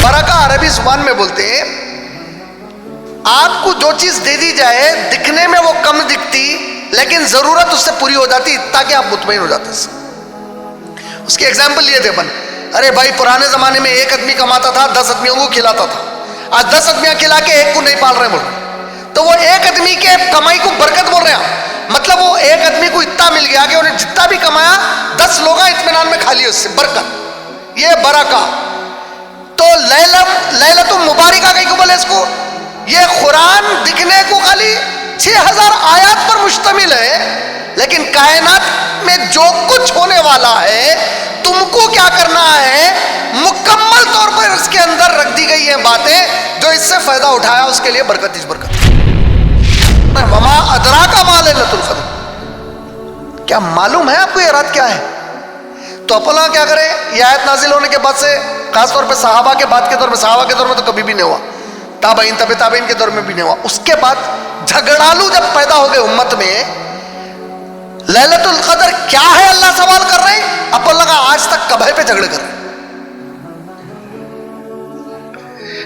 برکہ عربی زبان میں بولتے ہیں آپ کو جو چیز دے دی جائے دکھنے میں وہ کم دکھتی لیکن ضرورت اس سے پوری ہو جاتی تاکہ آپ مطمئن ہو جاتے. اس کی ایگزامپل لیے تھے اپن. ارے بھائی پرانے زمانے میں ایک آدمی کماتا تھا 10 آدمیوں کو کھلاتا تھا. آج 10 آدمیاں کھلا کے ایک کو نہیں پال رہے بول رہے. تو وہ ایک آدمی کے کمائی کو برکت بول رہے ہیں. مطلب وہ ایک آدمی کو اتنا مل گیا کہ انہیں جتنا بھی کمایا 10 لوگ اطمینان میں کھا لیے اس سے برکت. یہ برکہ. تو لیلۃ مبارکہ کہیں کو بولے اس کو. یہ قرآن دکھنے کو خالی 6000 آیات پر مشتمل ہے لیکن کائنات میں جو کچھ ہونے والا ہے تم کو کیا کرنا ہے مکمل طور پر اس کے اندر رکھ دی گئی ہیں باتیں. جو اس سے فائدہ اٹھایا اس کے لیے برکت ہی برکت. وما ادراک ما لیلۃ القدر. کیا معلوم ہے آپ کو یہ رات کیا ہے؟ تو اپنا کیا کریں. یہ آیت نازل ہونے کے بعد سے خاص طور پہ صحابہ کے بعد کے دور میں, صحابہ کے دور میں تو کبھی بھی نہیں ہوا, تابعین تبع تابعین کے دور میں بھی نہیں ہوا. اس کے بعد جھگڑالو جب پیدا ہو گئے امت میں, لیلۃ القدر کیا ہے اللہ سوال کر رہے ہیں. اب لگا آج تک کبھے پہ جھگڑے کر رہے ہیں.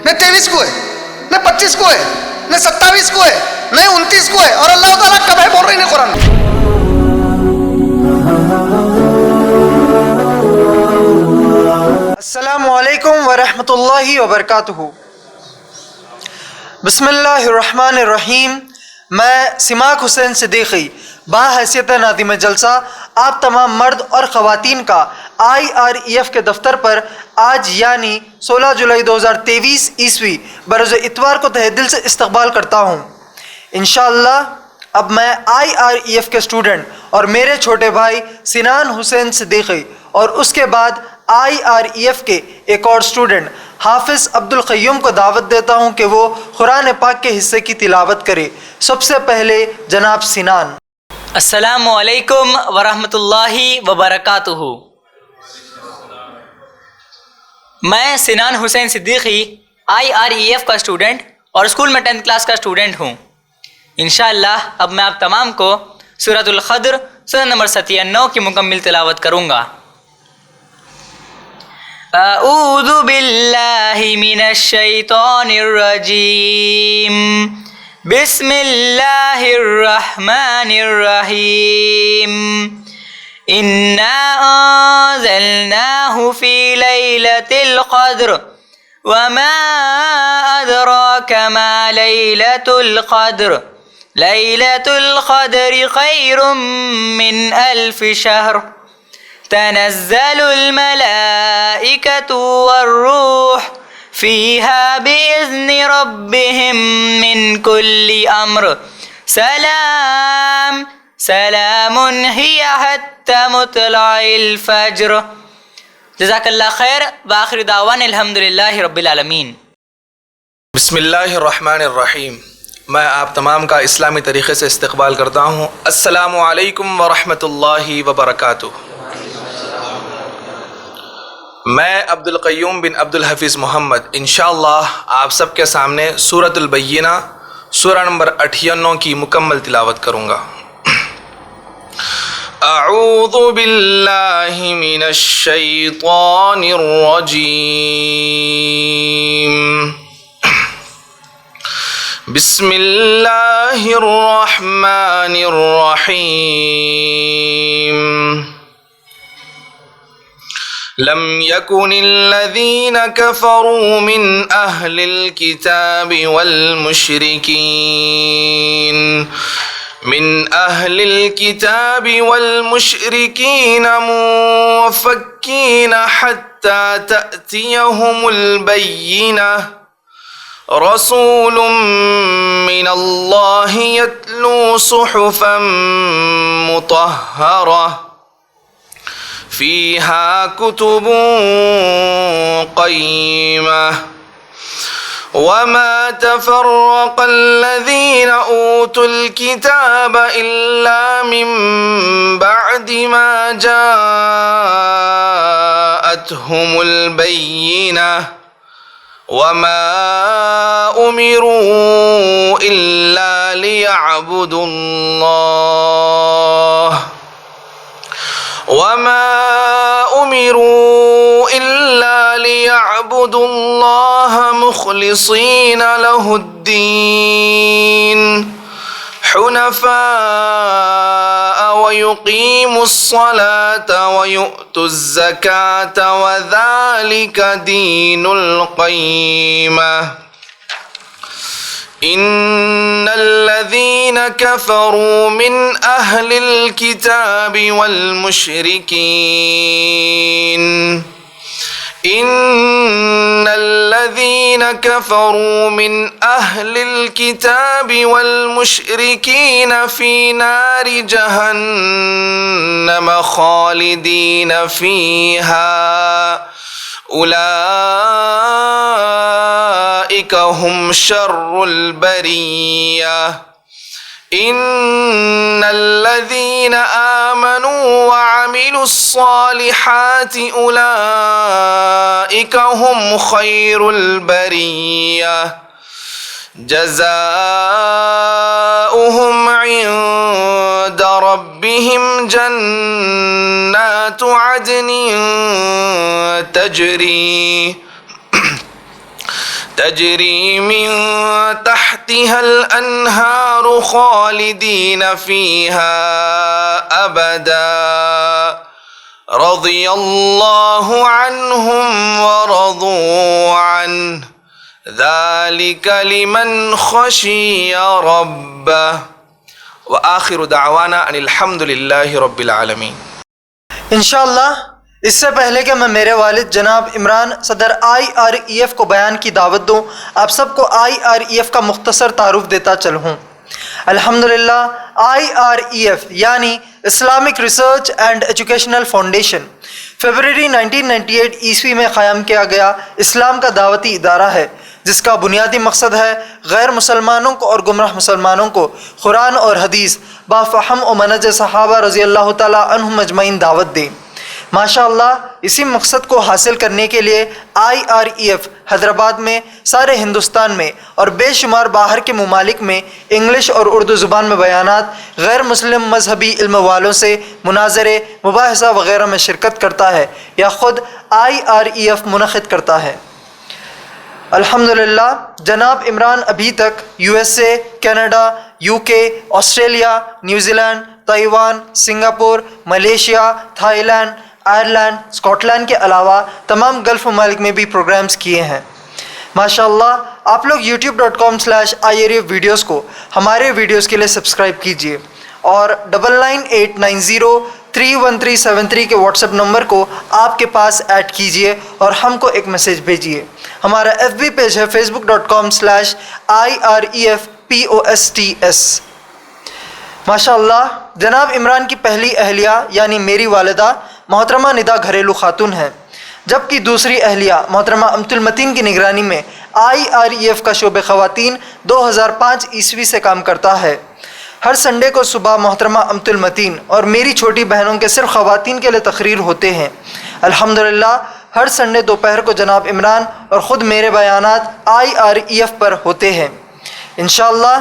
نہ 23 کو ہے, نہ 25 کو ہے, نہ 27 کو ہے, نہ 29 کو ہے, اور اللہ تعالیٰ کبھے بول رہے ہیں قرآن میں. السلام علیکم ورحمۃ اللہ وبرکاتہ. بسم اللہ الرحمن الرحیم. میں سماک حسین صدیقی باحیثیت ناظم جلسہ آپ تمام مرد اور خواتین کا IREF کے دفتر پر آج یعنی 16 جولائی 2023 عیسوی بروز اتوار کو تہ دل سے استقبال کرتا ہوں. انشاءاللہ اب میں IREF کے اسٹوڈنٹ اور میرے چھوٹے بھائی سنان حسین صدیقی اور اس کے بعد IREF کے ایک اور اسٹوڈنٹ حافظ عبد القیوم کو دعوت دیتا ہوں کہ وہ قرآن پاک کے حصے کی تلاوت کرے. سب سے پہلے جناب سنان. السلام علیکم ورحمۃ اللہ وبرکاتہ. میں سنان حسین صدیقی IREF کا اسٹوڈنٹ اور اسکول میں 10th کلاس کا اسٹوڈنٹ ہوں. انشاءاللہ اب میں آپ تمام کو سورۃ القدر سورہ نمبر 97 کی مکمل تلاوت کروں گا. اعوذ باللہ من الشیطان الرجیم. بسم اللہ الرحمن الرحیم. انا انزلناہ فی لیلۃ القدر وما ادراک ما لیلۃ القدر. لیلۃ القدر خیر من الف شہر. تنزل الملائکۃ والروح فیہا بإذن ربہم من کل امر. سلام سلام ہی حتی مطلع الفجر. جزاک اللہ خیر. وآخر دعوان الحمدللہ رب العالمین. بسم اللہ الرحمن الرحیم. میں آپ تمام کا اسلامی طریقے سے استقبال کرتا ہوں. السلام علیکم ورحمۃ اللہ وبرکاتہ. میں عبد القیوم بن عبد الحفیظ محمد انشاءاللہ آپ سب کے سامنے سورۃ البینہ سورہ نمبر 98 کی مکمل تلاوت کروں گا. اعوذ باللہ من الشیطان الرجیم. بسم اللہ الرحمن الرحیم. لم يكن الذين كفروا من أهل الكتاب والمشركين منفكين حتى تأتيهم البينة. رسول من الله يتلو صحفا مطهرة فيها كتب قيمة. وما تفرق الذين أوتوا الكتاب إلا من بعد ما جاءتهم البينة. وما أمروا إلا ليعبدوا الله وما أمروا إلا ليعبدوا الله مخلصين له الدين حنفاء ويقيموا الصلاة ويؤتوا الزكاة وذلك دين القيمة إن الذين كفروا من أهل الكتاب والمشركين إن الذين كفروا من أهل الكتاب والمشركين في نار جهنم خالدين فيها أولئك هم شر البرية إن الذين آمنوا وعملوا الصالحات أولئك هم خير البرية جزاؤهم عند ربهم جنات عدن تجري من تحتها الأنهار خالدين فيها أبدا رضي الله عنهم ورضوا عنه ذلك لمن خشي ربه وآخر دعوانا أن الحمد لله رب العالمين. انشاءاللہ اس سے پہلے کہ میں میرے والد جناب عمران صدر IREF کو بیان کی دعوت دوں، آپ سب کو IREF کا مختصر تعارف دیتا چلوں. الحمدللہ IREF یعنی Islamic research and educational foundation February 1998 عیسوی میں قائم کیا گیا اسلام کا دعوتی ادارہ ہے، جس کا بنیادی مقصد ہے غیر مسلمانوں کو اور گمراہ مسلمانوں کو قرآن اور حدیث بافہم و منہج صحابہ رضی اللہ تعالیٰ عنہم اجمعین دعوت دیں. ماشاءاللہ اسی مقصد کو حاصل کرنے کے لیے IREF حیدرآباد میں، سارے ہندوستان میں اور بے شمار باہر کے ممالک میں انگلش اور اردو زبان میں بیانات، غیر مسلم مذہبی علم والوں سے مناظرے، مباحثہ وغیرہ میں شرکت کرتا ہے یا خود IREF منعقد کرتا ہے. الحمدللہ جناب عمران ابھی تک USA، Canada, UK، Australia, New Zealand, Taiwan, Singapore, Malaysia, Thailand, Ireland, Scotland کے علاوہ تمام گلف ممالک میں بھی پروگرامز کیے ہیں. ماشاءاللہ آپ لوگ youtube.com/IREF ویڈیوز کو ہمارے ویڈیوز کے لیے سبسکرائب کیجئے اور 9989031373 کے واٹس ایپ نمبر کو آپ کے پاس ایڈ کیجئے اور ہم کو ایک میسیج بھیجیے. ہمارا FB پیج ہے facebook.com/IREFPOSTS. ماشاءاللہ جناب عمران کی پہلی اہلیہ یعنی میری والدہ محترمہ ندا گھریلو خاتون ہیں، جبکہ دوسری اہلیہ محترمہ امت المتین کی نگرانی میں IREF کا شعبہ خواتین 2005 عیسوی سے کام کرتا ہے. ہر سنڈے کو صبح محترمہ امت المتین اور میری چھوٹی بہنوں کے صرف خواتین کے لیے تقریر ہوتے ہیں. الحمدللہ ہر سنڈے دوپہر کو جناب عمران اور خود میرے بیانات IREF پر ہوتے ہیں. انشاءاللہ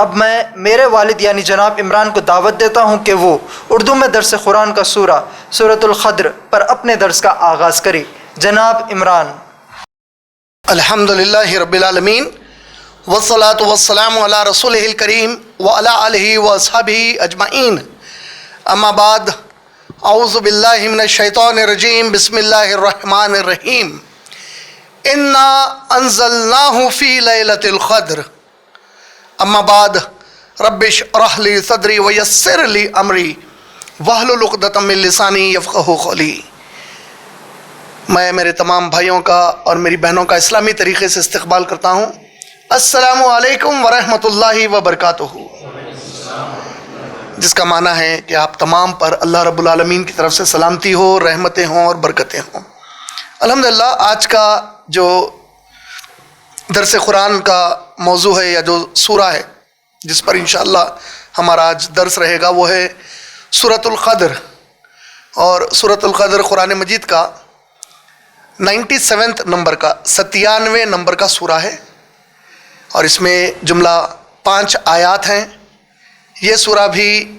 اب میں میرے والد یعنی جناب عمران کو دعوت دیتا ہوں کہ وہ اردو میں درس قرآن کا سورۃ الخدر پر اپنے درس کا آغاز کرے. جناب عمران. الحمدللہ رب العالمین والصلاة والسلام علی رسولہ الکریم وعلی آلہ واصحابہ اجمعین. اما بعد اعوذ باللہ من الشیطان الرجیم بسم اللہ الرحمن الرحیم. انا انزلناہ فی لیلۃ القدر. اما بعد رب اشرح لی صدری ویسر لی امری واحلل عقدۃ من لسانی یفقہوا قولی. میں میرے تمام بھائیوں کا اور میری بہنوں کا اسلامی طریقے سے استقبال کرتا ہوں. السلام علیکم ورحمۃ اللہ وبرکاتہ، جس کا معنی ہے کہ آپ تمام پر اللہ رب العالمین کی طرف سے سلامتی ہو، رحمتیں ہوں اور برکتیں ہوں. الحمدللہ آج کا جو درس قرآن کا موضوع ہے یا جو سورہ ہے جس پر انشاءاللہ ہمارا آج درس رہے گا وہ ہے سورۃ القدر. اور سورۃ القدر قرآن مجید کا 97 نمبر کا 97 نمبر کا سورہ ہے اور اس میں جملہ 5 آیات ہیں. یہ سورہ بھی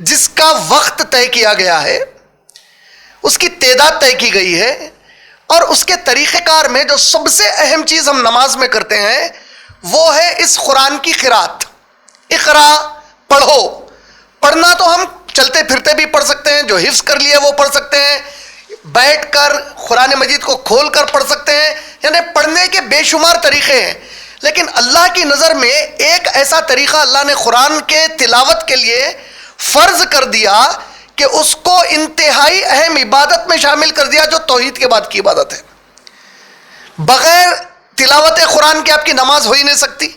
جس کا وقت طے کیا گیا ہے، اس کی تعداد طے کی گئی ہے، اور اس کے طریقہ کار میں جو سب سے اہم چیز ہم نماز میں کرتے ہیں وہ ہے اس قرآن کی قرات۔ اقرا، پڑھو۔ پڑھنا تو ہم چلتے پھرتے بھی پڑھ سکتے ہیں، جو حفظ کر لیے وہ پڑھ سکتے ہیں، بیٹھ کر قرآن مجید کو کھول کر پڑھ سکتے ہیں، یعنی پڑھنے کے بے شمار طریقے ہیں، لیکن اللہ کی نظر میں ایک ایسا طریقہ اللہ نے قرآن کے تلاوت کے لیے فرض کر دیا کہ اس کو انتہائی اہم عبادت میں شامل کر دیا، جو توحید کے بعد کی عبادت ہے۔ بغیر تلاوت قرآن کے آپ کی نماز ہو ہی نہیں سکتی۔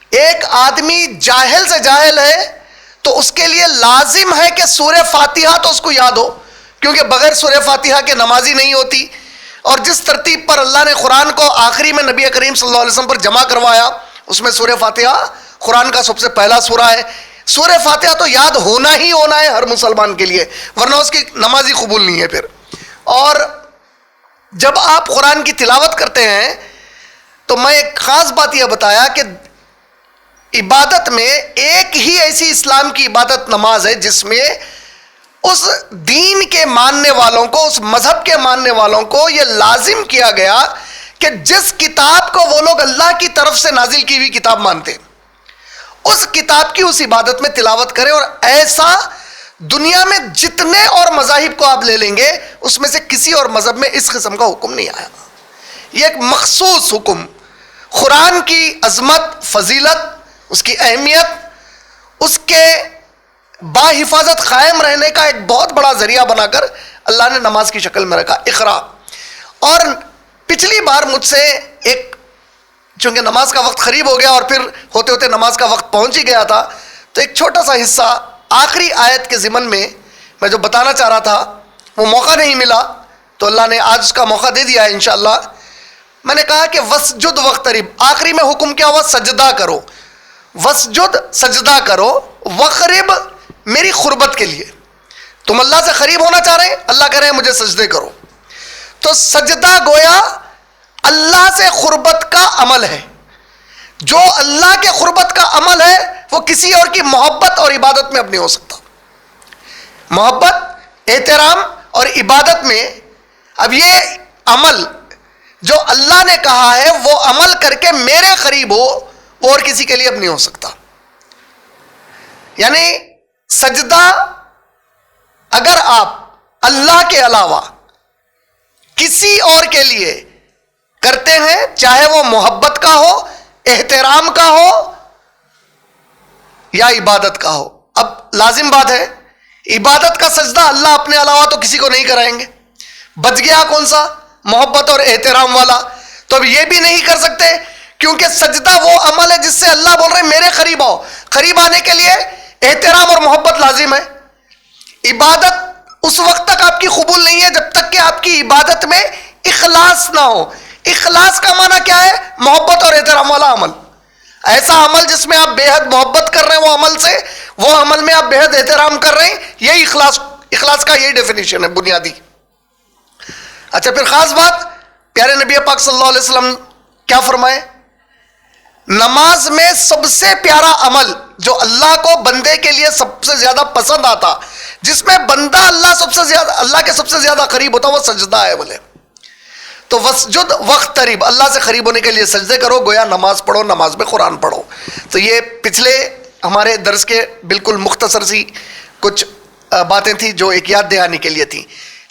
ایک آدمی جاہل سے جاہل ہے تو اس کے لیے لازم ہے کہ سورہ فاتحہ تو اس کو یاد ہو، کیونکہ بغیر سورہ فاتحہ کے نمازی نہیں ہوتی۔ اور جس ترتیب پر اللہ نے قرآن کو آخری میں نبی کریم صلی اللہ علیہ وسلم پر جمع کروایا، اس میں سورہ فاتحہ قرآن کا سب سے پہلا سورہ ہے۔ سورہ فاتحہ تو یاد ہونا ہی ہونا ہے ہر مسلمان کے لیے، ورنہ اس کی نماز ہی قبول نہیں ہے پھر۔ اور جب آپ قرآن کی تلاوت کرتے ہیں تو میں ایک خاص بات یہ بتایا کہ عبادت میں ایک ہی ایسی اسلام کی عبادت نماز ہے جس میں اس دین کے ماننے والوں کو، اس مذہب کے ماننے والوں کو یہ لازم کیا گیا کہ جس کتاب کو وہ لوگ اللہ کی طرف سے نازل کی ہوئی کتاب مانتے ہیں، اس کتاب کی اس عبادت میں تلاوت کریں۔ اور ایسا دنیا میں جتنے اور مذاہب کو آپ لے لیں گے، اس میں سے کسی اور مذہب میں اس قسم کا حکم نہیں آیا۔ یہ ایک مخصوص حکم، قرآن کی عظمت، فضیلت، اس کی اہمیت، اس کے با حفاظت قائم رہنے کا ایک بہت بڑا ذریعہ بنا کر اللہ نے نماز کی شکل میں رکھا، اقرا۔ اور پچھلی بار مجھ سے ایک، چونکہ نماز کا وقت قریب ہو گیا اور پھر ہوتے ہوتے نماز کا وقت پہنچ ہی گیا تھا، تو ایک چھوٹا سا حصہ آخری آیت کے ضمن میں میں جو بتانا چاہ رہا تھا وہ موقع نہیں ملا، تو اللہ نے آج اس کا موقع دے دیا ہے انشاءاللہ۔ میں نے کہا کہ وسجد وقترب، آخری میں حکم کیا ہوا؟ سجدہ کرو۔ وسجد، سجدہ کرو، وقرب، میری قربت کے لیے۔ تم اللہ سے قریب ہونا چاہ رہے ہیں، اللہ کہہ رہے ہیں مجھے سجدے کرو۔ تو سجدہ گویا اللہ سے قربت کا عمل ہے۔ جو اللہ کے قربت کا عمل ہے وہ کسی اور کی محبت اور عبادت میں اب نہیں ہو سکتا۔ محبت، احترام اور عبادت میں اب یہ عمل جو اللہ نے کہا ہے وہ عمل کر کے میرے قریب ہو، وہ اور کسی کے لیے اب نہیں ہو سکتا۔ یعنی سجدہ اگر آپ اللہ کے علاوہ کسی اور کے لیے کرتے ہیں، چاہے وہ محبت کا ہو، احترام کا ہو یا عبادت کا ہو، اب لازم بات ہے عبادت کا سجدہ اللہ اپنے علاوہ تو کسی کو نہیں کرائیں گے۔ بچ گیا کون سا؟ محبت اور احترام والا۔ تو اب یہ بھی نہیں کر سکتے، کیونکہ سجدہ وہ عمل ہے جس سے اللہ بول رہے ہیں میرے قریب آؤ۔ قریب آنے کے لیے احترام اور محبت لازم ہے۔ عبادت اس وقت تک آپ کی قبول نہیں ہے جب تک کہ آپ کی عبادت میں اخلاص نہ ہو۔ اخلاص کا معنی کیا ہے؟ محبت اور احترام والا عمل، ایسا عمل جس میں آپ بے حد محبت کر رہے ہیں وہ عمل سے، وہ عمل میں آپ بے حد احترام کر رہے ہیں، یہی اخلاص کا یہی ڈیفینیشن ہے بنیادی۔ اچھا، پھر خاص بات، پیارے نبی پاک صلی اللہ علیہ وسلم کیا فرمائے؟ نماز میں سب سے پیارا عمل جو اللہ کو بندے کے لیے سب سے زیادہ پسند آتا، جس میں بندہ اللہ کے سب سے زیادہ قریب ہوتا، وہ سجدہ ہے بولے۔ تو وسجد وقترب، اللہ سے قریب ہونے کے لیے سجدے کرو، گویا نماز پڑھو، نماز میں قرآن پڑھو۔ تو یہ پچھلے ہمارے درس کے بالکل مختصر سی کچھ باتیں تھیں جو ایک یاد دہانی کے لیے تھیں،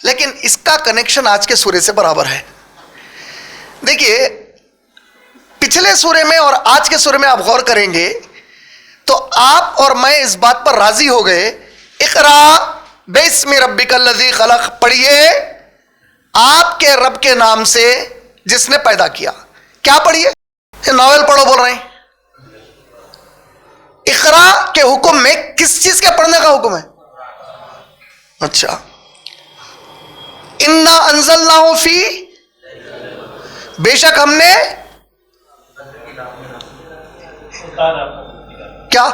لیکن اس کا کنیکشن آج کے سورے سے برابر ہے۔ دیکھیے، پچھلے سورے میں اور آج کے سورے میں آپ غور کریں گے تو آپ اور میں اس بات پر راضی ہو گئے، اقرا بسم ربک الذی خلق، پڑھیے آپ کے رب کے نام سے جس نے پیدا کیا۔ کیا پڑھیے؟ ناول پڑھو بول رہے ہیں۔ اقرا کے حکم میں کس چیز کے پڑھنے کا حکم ہے؟ اچھا، انا انزلناہ فی، بے شک ہم نے کیا،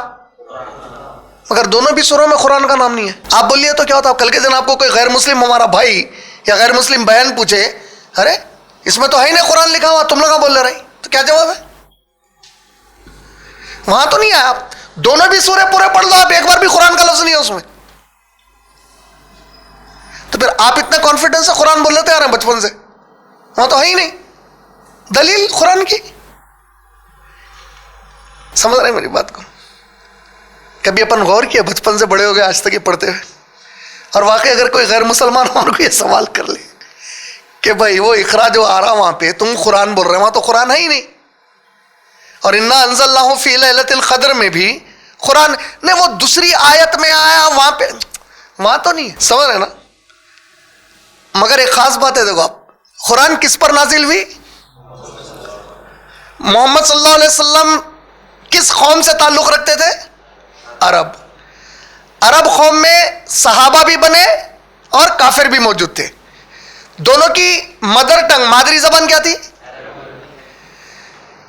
مگر دونوں بھی سوروں میں قرآن کا نام نہیں ہے۔ آپ بولیے تو کیا ہوتا؟ کل کے دن آپ کو کوئی غیر مسلم ہمارا بھائی یا غیر مسلم بہن پوچھے، ارے اس میں تو ہے ہی نہیں قرآن لکھا ہوا، تم لوگ بول رہے، تو کیا جواب ہے؟ وہاں تو نہیں ہے۔ آپ دونوں بھی سورے پورے پڑھ لو، آپ ایک بار بھی قرآن کا لفظ نہیں ہے اس میں. تو پھر آپ اتنا کانفیڈنس سے قرآن بول لیتے آ رہے ہیں بچپن سے, وہاں تو ہے ہی نہیں دلیل قرآن کی. سمجھ رہے ہیں میری بات کو؟ کبھی اپن غور کیا بچپن سے بڑے ہو گئے آج تک یہ پڑھتے ہوئے, اور واقعی اگر کوئی غیر مسلمان اور کو یہ سوال کر لے کہ بھائی وہ اقرا جو آ رہا وہاں پہ تم قرآن بول رہے ہیں, وہاں تو قرآن ہے ہی نہیں. اور انا انزلناہ فی لیلۃ القدر میں بھی قرآن نہیں, وہ دوسری آیت میں آیا وہاں پہ, وہاں تو نہیں ہے. سمجھ رہے نا؟ مگر ایک خاص بات ہے, دیکھو آپ, قرآن کس پر نازل ہوئی؟ محمد صلی اللہ علیہ وسلم کس قوم سے تعلق رکھتے تھے؟ عرب. عرب قوم میں صحابہ بھی بنے اور کافر بھی موجود تھے. دونوں کی مدر ٹنگ, مادری زبان کیا تھی؟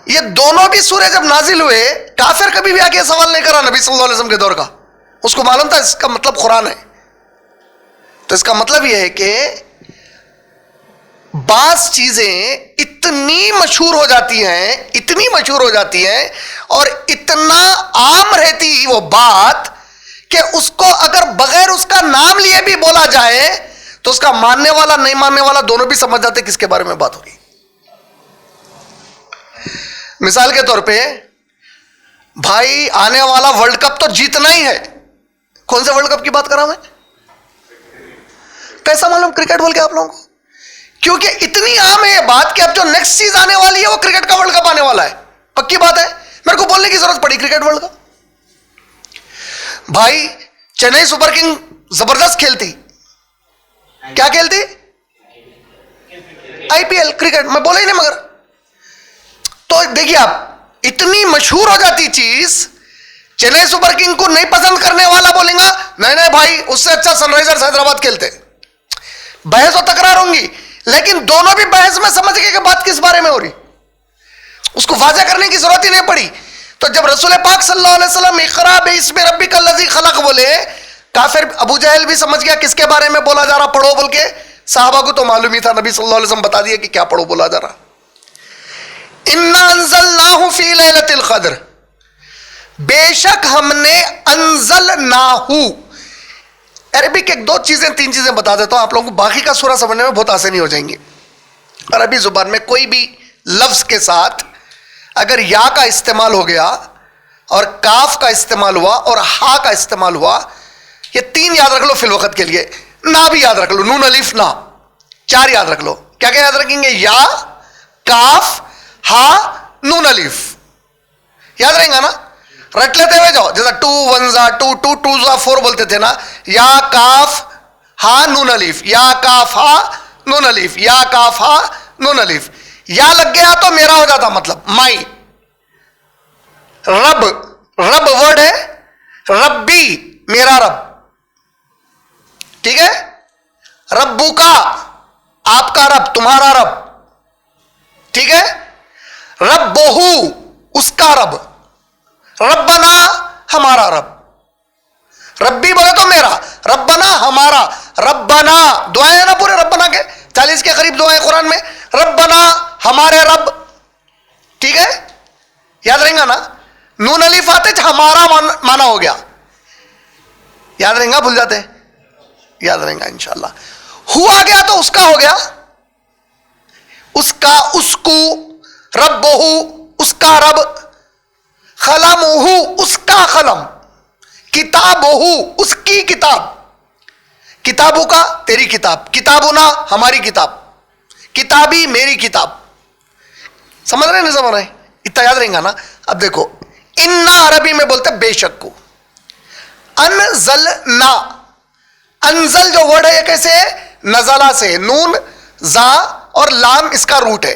یہ دونوں بھی سورہ جب نازل ہوئے, کافر کبھی بھی آ کے سوال نہیں کرا نبی صلی اللہ علیہ وسلم کے دور کا. اس کو معلوم تھا اس کا مطلب قرآن ہے. تو اس کا مطلب یہ ہے کہ بعض چیزیں اتنی مشہور ہو جاتی ہیں, اتنی مشہور ہو جاتی ہیں اور اتنا عام رہتی وہ بات کہ اس کو اگر بغیر اس کا نام لیے بھی بولا جائے تو اس کا ماننے والا نہیں ماننے والا دونوں بھی سمجھ جاتے کس کے بارے میں بات ہو رہی. مثال کے طور پہ بھائی آنے والا ورلڈ کپ تو جیتنا ہی ہے. کون سے ورلڈ کپ کی بات کر رہا ہوں میں؟ کیسا معلوم کرکٹ بول کے آپ لوگوں کو؟ کیونکہ اتنی عام ہے یہ بات کہ اب جو نیکسٹ چیز آنے والی ہے وہ کرکٹ کا ورلڈ کپ آنے والا ہے. پکی بات ہے, میرے کو بولنے کی ضرورت پڑی کرکٹ ورلڈ کپ. بھائی چنئی سپر کنگ زبردست کھیلتی, کیا کھیلتی؟ آئی پی ایل کرکٹ, میں بولا ہی نہیں مگر. تو دیکھیے آپ, اتنی مشہور ہو جاتی چیز, چنئی سپر کنگ کو نہیں پسند کرنے والا بولیں گا نہیں نہیں بھائی اس سے اچھا سن رائزرز حیدرآباد کھیلتے. بحث و تکرار ہوں گی, لیکن دونوں بھی بحث میں سمجھ گئے کہ بات کس بارے میں ہو رہی, اس کو واضح کرنے کی ضرورت ہی نہیں پڑی. تو جب رسول پاک صلی اللہ علیہ وسلم اقرا باسم ربک الذی خلق بولے, کافر ابو جہل بھی سمجھ گیا کس کے بارے میں بولا جا رہا, پڑھو بول کے. صحابہ کو تو معلوم ہی تھا, نبی صلی اللہ علیہ وسلم بتا دیا کہ کیا پڑھو بولا جا رہا. انا انزلناہ فی لیلۃ القدر, بے شک ہم نے انزلناہ. عربک ایک دو چیزیں تین چیزیں بتا دیتا ہوں آپ لوگوں کو, باقی کا سورہ سمجھنے میں بہت آسانی ہو جائیں گے. عربی زبان میں کوئی بھی لفظ کے ساتھ اگر یا کا استعمال ہو گیا اور کاف کا استعمال ہوا اور ہا کا استعمال ہوا, یہ تین یاد رکھ لو فی الوقت کے لیے. نا بھی یاد رکھ لو, نون الف نا, چار یاد رکھ لو. کیا کیا یاد رکھیں گے؟ یا, کاف, ہا, نون الف. یاد رہیں گا نا؟ رٹ لیتے ہوئے جاؤ, جیسا 2 1 2 2 2 4 بولتے تھے نا. یا کاف ہا نون الف, یا کاف ہا نون الف, یا کاف ہا نون الف. یا لگ گیا تو میرا ہو جاتا مطلب مائی. رب, رب ورڈ ہے, ربی میرا رب, ٹھیک ہے. ربو کا آپ کا رب, تمہارا رب, ٹھیک ہے. ربہو اس کا رب, ربنا ہمارا رب. ربی بولے تو میرا, ربنا ہمارا. ربنا دعائیں ہیں نا پورے ربنا کے 40 کے قریب دعائیں قرآن میں. ربنا ہمارے رب, ٹھیک ہے. یاد رہیں گا نا؟ نون الف آتے ہمارا مانا ہو گیا. یاد رہیں گا؟ بھول جاتے ہیں؟ یاد رہیں گا انشاءاللہ. ہو آ گیا تو اس کا ہو گیا, اس کا, اس کو. ربہو اس کا رب, قلمہو اس کا قلم, کتابہو اس کی کتاب. کتابوں کا تیری کتاب, کتابنا ہماری کتاب, کتابی میری کتاب. سمجھ رہے ہیں نہیں سمجھ رہے ہیں؟ اتنا یاد رہیں گا نا. اب دیکھو, انا عربی میں بولتے بے شک کو. انزلنا, انزل جو ورڈ ہے یہ کیسے ہے؟ نزلہ سے, نون زا اور لام اس کا روٹ ہے.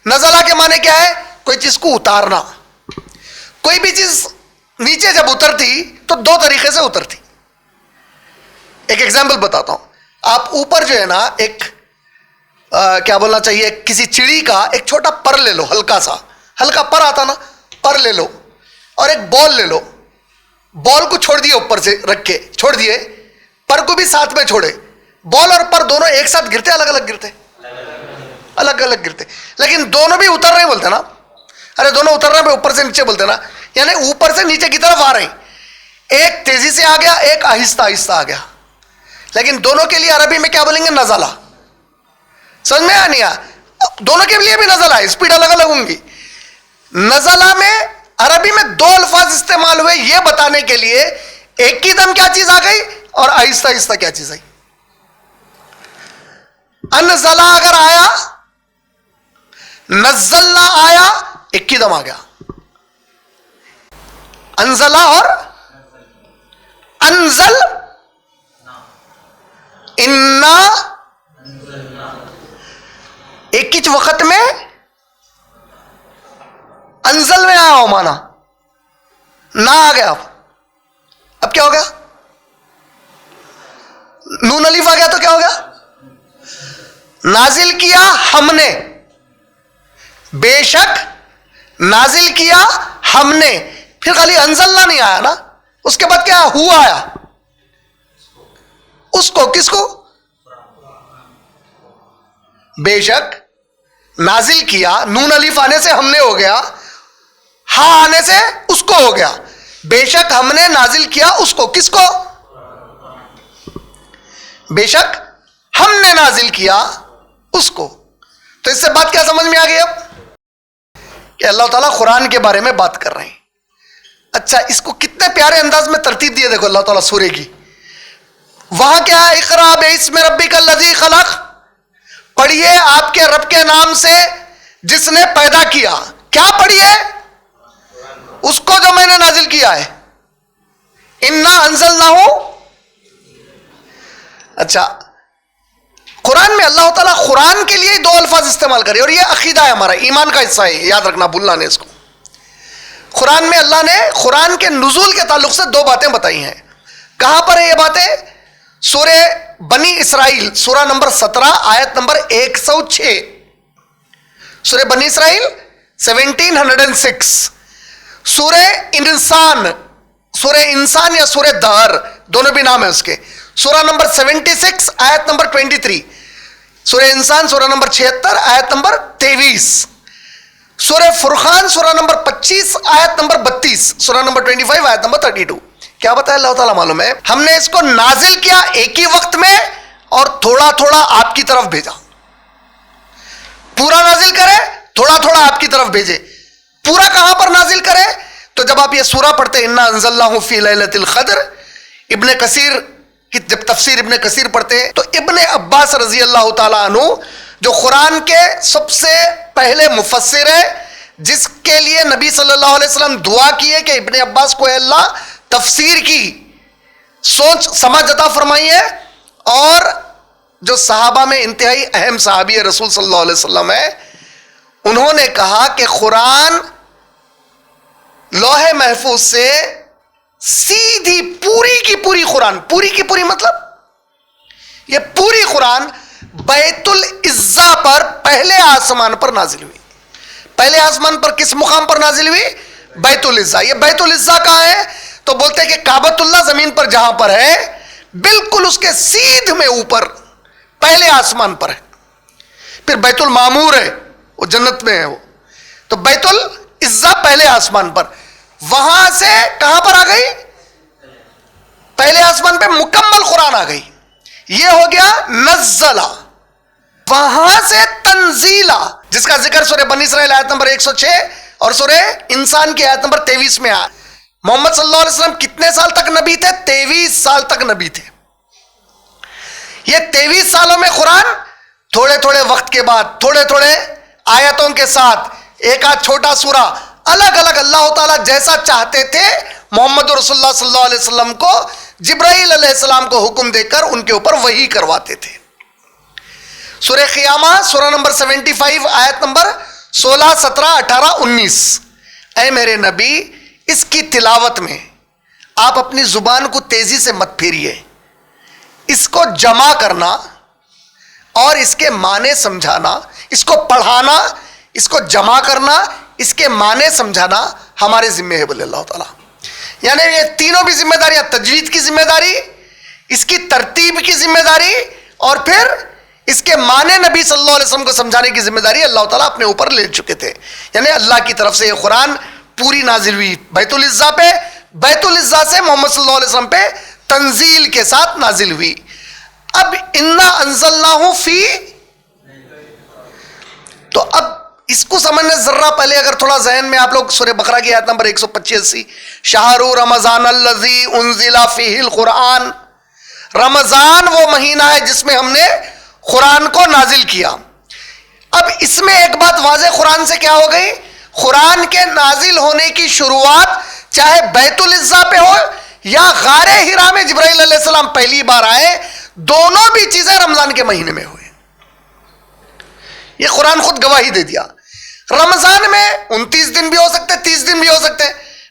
نزلہ کے معنی کیا ہے؟ کوئی چیز کو اتارنا. کوئی بھی چیز نیچے جب اترتی تو دو طریقے سے اترتی. ایک ایگزامپل بتاتا ہوں. آپ اوپر جو ہے نا ایک کیا بولنا چاہیے, کسی چڑی کا ایک چھوٹا پر لے لو, ہلکا سا, ہلکا پر آتا نا, پر لے لو, اور ایک بال لے لو. بال کو چھوڑ دیے اوپر سے رکھ کے, چھوڑ دیے, پر کو بھی ساتھ میں چھوڑے. بال اور پر دونوں ایک ساتھ گرتے, الگ الگ گرتے, الگ الگ گرتے, لیکن دونوں بھی اتر رہے بولتے نا. ارے دونوں اتر رہے ہیں اوپر سے نیچے بولتے نا, یعنی اوپر سے نیچے کی طرف آ رہے ہیں. ایک تیزی سے آ گیا, ایک آہستہ آہستہ آ گیا, لیکن دونوں کے لیے عربی میں کیا بولیں گے؟ نزلہ. سمجھ میں آ نہیں آ؟ دونوں کے لیے بھی نزلہ ہے, اسپیڈ الگ الگ ہوں گی. نزلہ میں عربی میں دو الفاظ استعمال ہوئے یہ بتانے کے لیے ایک ہی دم کیا چیز آ گئی اور آہستہ آہستہ کیا چیز آئی. انزلہ اگر آیا, نزلنا آیا, ایک ہی دم آ گیا. انزلہ اور انزل, انا ایک ہی وقت میں انزل میں آیا ہو مانا, نہ آ گیا. اب کیا ہو گیا؟ نون الف آ گیا تو کیا ہو گیا؟ نازل کیا ہم نے, بے شک نازل کیا ہم نے. پھر خالی انزلنا نہیں آیا نا, اس کے بعد کیا ہوا آیا؟ اس کو, کس کو؟ بے شک نازل کیا, نون الف آنے سے ہم نے ہو گیا, ہاں آنے سے اس کو ہو گیا. بے شک ہم نے نازل کیا اس کو, کس کو؟ بے شک ہم نے نازل کیا اس کو. تو اس سے بات کیا سمجھ میں آ گئی اب کہ اللہ تعالیٰ قرآن کے بارے میں بات کر رہے ہیں. اچھا, اس کو کتنے پیارے انداز میں ترتیب دیے دیکھو اللہ تعالیٰ سورے کی. وہاں کیا ہے؟ اقرا باسم ربک الذی خلق, پڑھیے آپ کے رب کے نام سے جس نے پیدا کیا. کیا پڑھیے؟ اس کو جو میں نے نازل کیا ہے. انا انزلناہ. اچھا, قرآن میں اللہ تعالیٰ قرآن کے لیے دو الفاظ استعمال کرے, اور یہ عقیدہ ہے ہمارا, ایمان کا حصہ ہے, یاد رکھنا, بھولنا نہیں اس کو. قرآن میں اللہ نے قرآن کے نزول کے تعلق سے دو باتیں بتائی ہیں. کہاں پر ہے یہ باتیں؟ سورہ بنی اسرائیل سورہ نمبر 17 آیت نمبر 106. سورہ بنی اسرائیل 1706. سورہ انسان, سورہ انسان یا سورہ دہر دونوں بھی نام ہے اس کے, سورہ نمبر 76 آیت نمبر 23. سورہ انسان سورہ نمبر 76 آیت نمبر 23. سورہ فرقان سورہ نمبر 25 آیت نمبر 32. سورہ نمبر 25 آیت نمبر 32. کیا بتایا اللہ تعالیٰ معلوم ہے؟ ہم نے اس کو نازل کیا ایک ہی وقت میں اور تھوڑا تھوڑا آپ کی طرف بھیجا. پورا نازل کرے, تھوڑا تھوڑا آپ کی طرف بھیجے. پورا کہاں پر نازل کرے؟ تو جب آپ یہ سورہ پڑھتے ہیں انا انزلناہ فی لیلۃ القدر, ابن کثیر کی جب تفسیر ابن کثیر پڑھتے ہیں تو ابن عباس رضی اللہ تعالیٰ عنہ جو قرآن کے سب سے پہلے مفسر ہے, جس کے لیے نبی صلی اللہ علیہ وسلم دعا کی ہے کہ ابن عباس کو اے اللہ تفسیر کی سوچ سمجھ عطا فرمائی ہے, اور جو صحابہ میں انتہائی اہم صحابی رسول صلی اللہ علیہ وسلم ہے, انہوں نے کہا کہ قرآن لوح محفوظ سے سیدھی پوری کی پوری قرآن, پوری کی پوری مطلب یہ پوری قرآن بیت العزا پر پہلے آسمان پر نازل ہوئی. پہلے آسمان پر کس مقام پر نازل ہوئی؟ بیت العزا. یہ بیت العزا کہاں ہے؟ تو بولتے ہیں کہ کعبۃ اللہ زمین پر جہاں پر ہے بالکل اس کے سیدھ میں اوپر پہلے آسمان پر ہے. پھر بیت المعمور ہے, وہ جنت میں ہے وہ. تو بیت العزا پہلے آسمان پر, وہاں سے کہاں پر آ گئی؟ پہلے آسمان پہ مکمل قرآن آ گئی. یہ ہو گیا نزلہ. وہاں سے تنزیلہ, جس کا ذکر سورہ بنی اسرائیل آیت نمبر 106 اور سورہ انسان کی آیت نمبر 23 میں آیا. محمد صلی اللہ علیہ وسلم کتنے سال تک نبی تھے؟ 23 سال تک نبی تھے. یہ 23 سالوں میں قرآن تھوڑے تھوڑے وقت کے بعد تھوڑے تھوڑے آیتوں کے ساتھ ایک آدھ چھوٹا سورہ الگ الگ اللہ تعالیٰ جیسا چاہتے تھے محمد رسول اللہ صلی اللہ علیہ وسلم کو جبرائیل علیہ السلام کو حکم دے کر ان کے اوپر وحی کرواتے تھے. سورہ قیامہ سورہ نمبر 75 آیت نمبر 16 17 18 19. اے میرے نبی, اس کی تلاوت میں آپ اپنی زبان کو تیزی سے مت پھیریے, اس کو جمع کرنا اور اس کے معنی سمجھانا, اس کو پڑھانا, اس کو جمع کرنا, اس کے معنی سمجھانا ہمارے ذمہ ہے, بولے اللہ تعالیٰ. یعنی یہ تینوں بھی ذمہ داریاں, تجوید کی ذمہ داری, اس کی ترتیب کی ذمہ داری, اور پھر اس کے معنی نبی صلی اللہ علیہ وسلم کو سمجھانے کی ذمہ داری اللہ تعالیٰ اپنے اوپر لے چکے تھے. یعنی اللہ کی طرف سے یہ قرآن پوری نازل ہوئی بیت العزا پہ, بیت العزا سے محمد صلی اللہ علیہ وسلم پہ تنزیل کے ساتھ نازل ہوئی. اب انا انزلناہ فی، تو اب اس کو سمجھنے ذرہ پہلے اگر تھوڑا ذہن میں آپ لوگ سورہ بقرہ کی آیت نمبر 185 شہر رمضان الذی انزل فیہ القرآن، رمضان وہ مہینہ ہے جس میں ہم نے قرآن کو نازل کیا. اب اس میں ایک بات واضح قرآن سے کیا ہو گئی، قرآن کے نازل ہونے کی شروعات چاہے بیت العزا پہ ہو یا غار حرا میں جبرائیل علیہ السلام پہلی بار آئے، دونوں بھی چیزیں رمضان کے مہینے میں ہوئے. یہ قرآن خود گواہی دے دیا. رمضان میں 29 دن بھی ہو سکتے، 30 دن بھی ہو سکتے.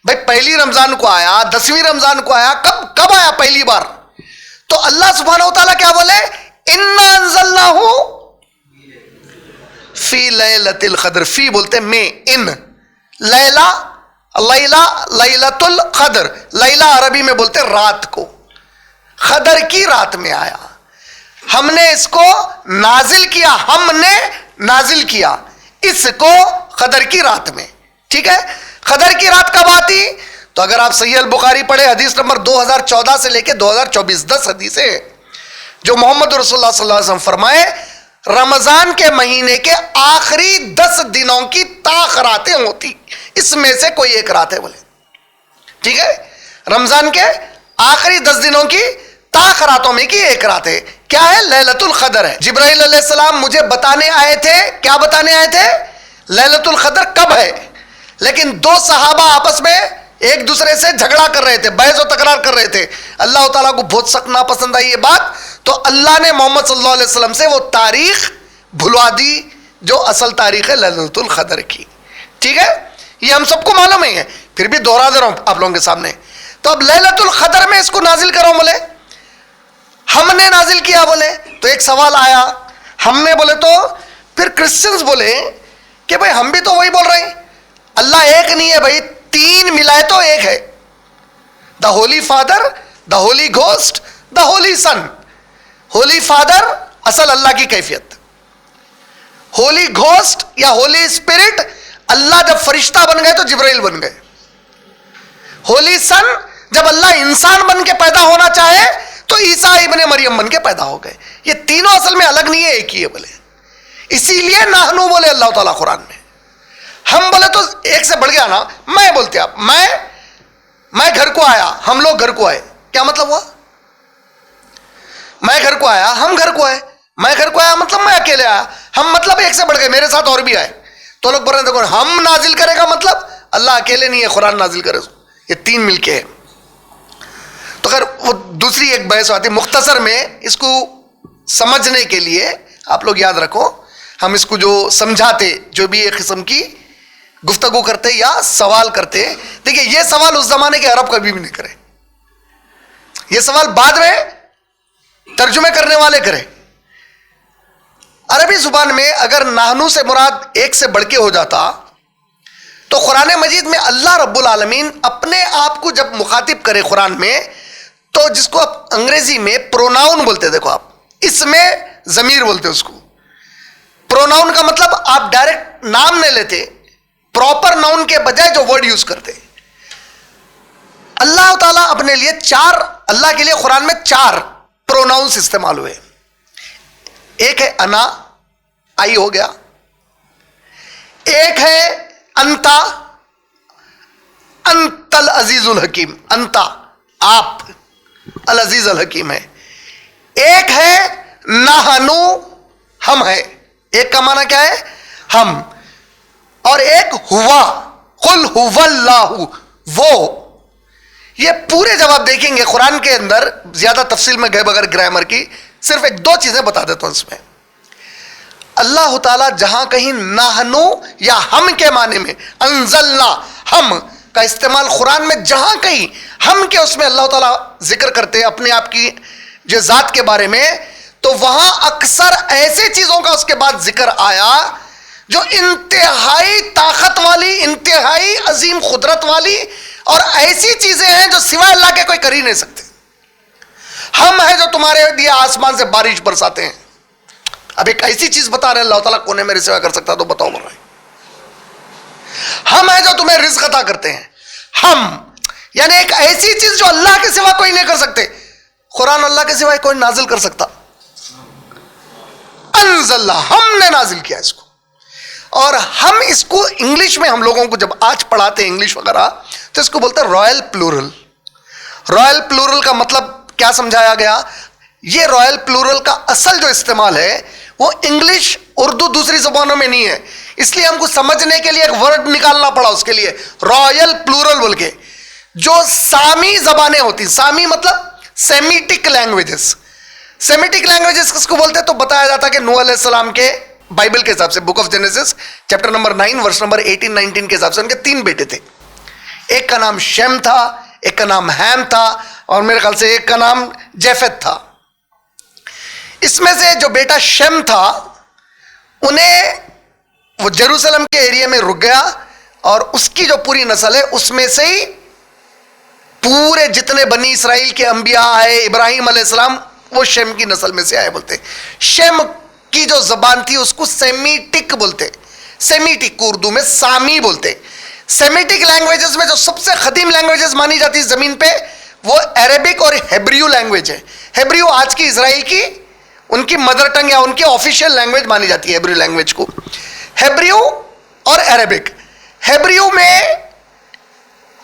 بھائی پہلی رمضان کو آیا، 10ویں رمضان کو آیا، کب آیا پہلی بار؟ تو اللہ سبحانہ وتعالیٰ کیا بولے، انا انزلناہ فی لیلۃ القدر. فی بولتے میں، ان لیلہ، لیلۃ القدر، لیلہ عربی میں بولتے رات کو، قدر کی رات میں آیا. ہم نے اس کو نازل کیا، ہم نے نازل کیا اس کو قدر کی رات میں. ٹھیک ہے، قدر کی رات کب آتی؟ تو اگر آپ صحیح البخاری پڑھے حدیث نمبر 2014 سے لے کے 2024 10 حدیثیں جو محمد رسول اللہ صلی اللہ علیہ وسلم فرمائے رمضان کے مہینے کے آخری 10 دنوں کی طاق راتیں ہوتی، اس میں سے کوئی ایک رات ہے بولے. ٹھیک ہے، رمضان کے آخری 10 دنوں کی طاق راتوں میں کی ایک رات ہے. کیا ہے؟ لیلۃ القدر ہے. جبرائیل علیہ السلام مجھے بتانے آئے تھے، کیا بتانے آئے تھے؟ لیلۃ القدر کب ہے. لیکن دو صحابہ آپس میں ایک دوسرے سے جھگڑا کر رہے تھے، بحث و تکرار کر رہے تھے. اللہ تعالیٰ کو بہت سخت ناپسند آئی یہ بات، تو اللہ نے محمد صلی اللہ علیہ وسلم سے وہ تاریخ بھلوا دی جو اصل تاریخ ہے لیلۃ القدر کی. ٹھیک ہے، یہ ہم سب کو معلوم ہی ہے، پھر بھی دوہرا دے رہا ہوں آپ لوگوں کے سامنے. تو اب لیلۃ القدر میں اس کو نازل کرو بولے، ہم نے نازل کیا بولے. تو ایک سوال آیا، ہم نے بولے تو پھر کرسچنز بولے کہ بھائی ہم بھی تو وہی بول رہے ہیں، اللہ ایک نہیں ہے بھائی، 3 ملائے تو ایک ہے. دا ہولی فادر، دا ہولی گھوسٹ، دا ہولی سن. ہولی فادر اصل اللہ کی کیفیت، ہولی گھوسٹ یا ہولی اسپرٹ اللہ جب فرشتہ بن گئے تو جبرائیل بن گئے. ہولی سن جب اللہ انسان بن کے پیدا ہونا چاہے تو عیسیٰ ابن مریم بن کے پیدا ہو گئے. یہ تینوں اصل میں الگ نہیں ہے، ایک ہی ہے بولے. اسی لیے نحنو بولے اللہ تعالیٰ قرآن میں. ہم بولے تو ایک سے بڑھ گیا نا، میں بولتے آپ، میں گھر کو آیا، ہم لوگ گھر کو آئے، کیا مطلب ہوا؟ میں گھر کو آیا، ہم گھر کو آئے. میں گھر کو آیا مطلب میں اکیلے آیا، ہم مطلب ایک سے بڑھ گئے، میرے ساتھ اور بھی آئے. تو لوگ بول رہے ہیں دیکھو ہم نازل کرے گا مطلب اللہ اکیلے نہیں ہے، قرآن نازل کرے، یہ 3 مل کے ہے. تو خیر وہ دوسری ایک بحث آتی. مختصر میں اس کو سمجھنے کے لیے آپ لوگ یاد رکھو، ہم اس کو جو سمجھاتے، جو بھی ایک قسم کی گفتگو کرتے یا سوال کرتے، دیکھیے یہ سوال اس زمانے کے عرب کبھی بھی نہیں کرے، یہ سوال بعد میں ترجمے کرنے والے کرے. عربی زبان میں اگر نحنو سے مراد ایک سے بڑھ کے ہو جاتا تو قرآن مجید میں اللہ رب العالمین اپنے آپ کو جب مخاطب کرے قرآن میں تو جس کو آپ انگریزی میں پروناؤن بولتے، دیکھو آپ اس میں ضمیر بولتے اس کو. پروناؤن کا مطلب آپ ڈائریکٹ نام نہیں لیتے، پراپر ناؤن کے بجائے جو ورڈ یوز کرتے. اللہ تعالیٰ اپنے لیے 4، اللہ کے لیے قرآن میں 4 پروناؤنس استعمال ہوئے. ایک ہے انا، آئی ہو گیا. ایک ہے انتا، انت العزیز الحکیم، انتا آپ، العزیز الحکیم ہے. ایک ہے نحنو، ہم ہے. ایک کا معنی کیا ہے؟ ہم. اور ایک ہوا، قل هو اللہ، وہ. یہ پورے جب آپ دیکھیں گے قرآن کے اندر، زیادہ تفصیل میں گئے بغیر گرامر کی، صرف 1-2 چیزیں بتا دیتا ہوں اس میں. اللہ تعالیٰ جہاں کہیں نحنو یا ہم کے معنی میں انزلنا، ہم کا استعمال قرآن میں جہاں کہیں ہم کے اس میں اللہ تعالیٰ ذکر کرتے ہیں اپنے آپ کی جو ذات کے بارے میں، تو وہاں اکثر ایسے چیزوں کا اس کے بعد ذکر آیا جو انتہائی طاقت والی، انتہائی عظیم قدرت والی، اور ایسی چیزیں ہیں جو سوائے اللہ کے کوئی کر ہی نہیں سکتے. ہم ہیں جو تمہارے لیے آسمان سے بارش برساتے ہیں. اب ایک ایسی چیز بتا رہے ہیں اللہ تعالیٰ کون ہے میرے سوا کر سکتا، تو بتاؤ بھائی. ہم ہیں جو تمہیں رزق عطا کرتے ہیں. ہم یعنی ایک ایسی چیز جو اللہ کے سوا کوئی نہیں کر سکتے. قرآن اللہ کے سوا کوئی نازل کر سکتا. انزل، ہم نے نازل کیا اس کو. اور ہم اس کو انگلش میں ہم لوگوں کو جب آج پڑھاتے ہیں انگلش وغیرہ تو اس کو بولتے ہیں رائل پلورل. رائل پلورل کا مطلب کیا سمجھایا گیا؟ یہ رائل پلورل کا اصل جو استعمال ہے وہ انگلش اردو دوسری زبانوں میں نہیں ہے. اس لیے ہم کو سمجھنے کے لیے ایک ورڈ نکالنا پڑا اس کے لیے، رائل پلورل بول کے. جو سامی زبانیں ہوتی، سامی مطلب سیمیٹک لینگویجز. سیمیٹک لینگویجز کس کو بولتے ہیں؟ تو بتایا جاتا کہ نوح علیہ السلام کے بائبل کے حساب سے book of Genesis chapter number 9 verse number 18-19 کے حساب سے ان کے 3 بیٹے تھے. ایک کا نام شیم تھا، ایک کا نام ہیم تھا، اور میرے خیال سے ایک کا نام جیفت تھا. اس میں سے جو بیٹا شیم تھا انہیں وہ جیروسلم کے ایریا میں رک گیا، اور اس کی جو پوری نسل ہے اس میں سے ہی پورے جتنے بنی اسرائیل کے انبیاء آئے، ابراہیم علیہ السلام وہ شیم کی نسل میں سے آئے. بولتے شیم کی جو زبان تھی اس کو سیمیٹک بولتے. سیمیٹک کو اردو میں سامی بولتے. سیمیٹک لینگویجز میں جو سب سے قدیم لینگویجز مانی جاتی ہے زمین پہ وہ عربک اور ہیبریو لینگویج ہے. ہیبریو آج کی اسرائیل کی ان کی مدر ٹنگ یا ان کی آفیشیل لینگویج مانی جاتی ہے ہیبریو لینگویج کو. ہیبریو اور عربک. ہیبریو میں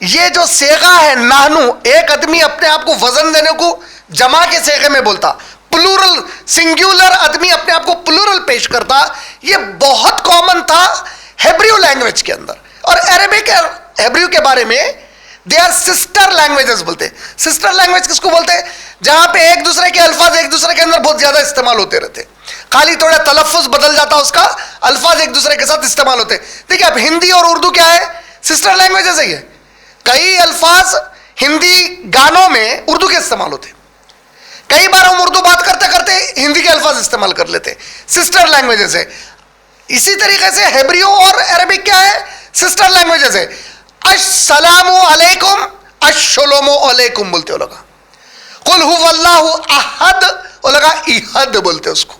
یہ جو صیغہ ہے نحنو، ایک آدمی اپنے آپ کو وزن دینے کو جمع کے صیغے میں بولتا، پلورل سنگیولر آدمی اپنے آپ کو پلورل پیش کرتا. یہ بہت کامن تھا ہیبریو لینگویج کے اندر. اور عربک ہیبریو کے بارے میں دے آر سسٹر لینگویجز بولتے. سسٹر لینگویج کس کو بولتے؟ جہاں پہ ایک دوسرے کے الفاظ ایک دوسرے کے اندر بہت زیادہ استعمال ہوتے رہتے، خالی تھوڑا تلفظ بدل جاتا اس کا، الفاظ ایک دوسرے کے ساتھ استعمال ہوتے. دیکھیں اب ہندی اور اردو کیا ہے؟ سسٹر لینگویجز ہے. یہ کئی الفاظ ہندی گانوں میں اردو کے استعمال ہوتے، کئی بار ہم اردو بات کرتے کرتے ہندی کے الفاظ استعمال کر لیتے. سسٹر لینگویجز ہے. اسی طریقے سے ہیبریو اور عربک کیا ہے؟ سسٹر لینگویجز ہے. السلام علیکم، الشلوم علیکم بولتے ہو لگا. قل هو اللہ احد وہ لگا احد بولتے اس کو.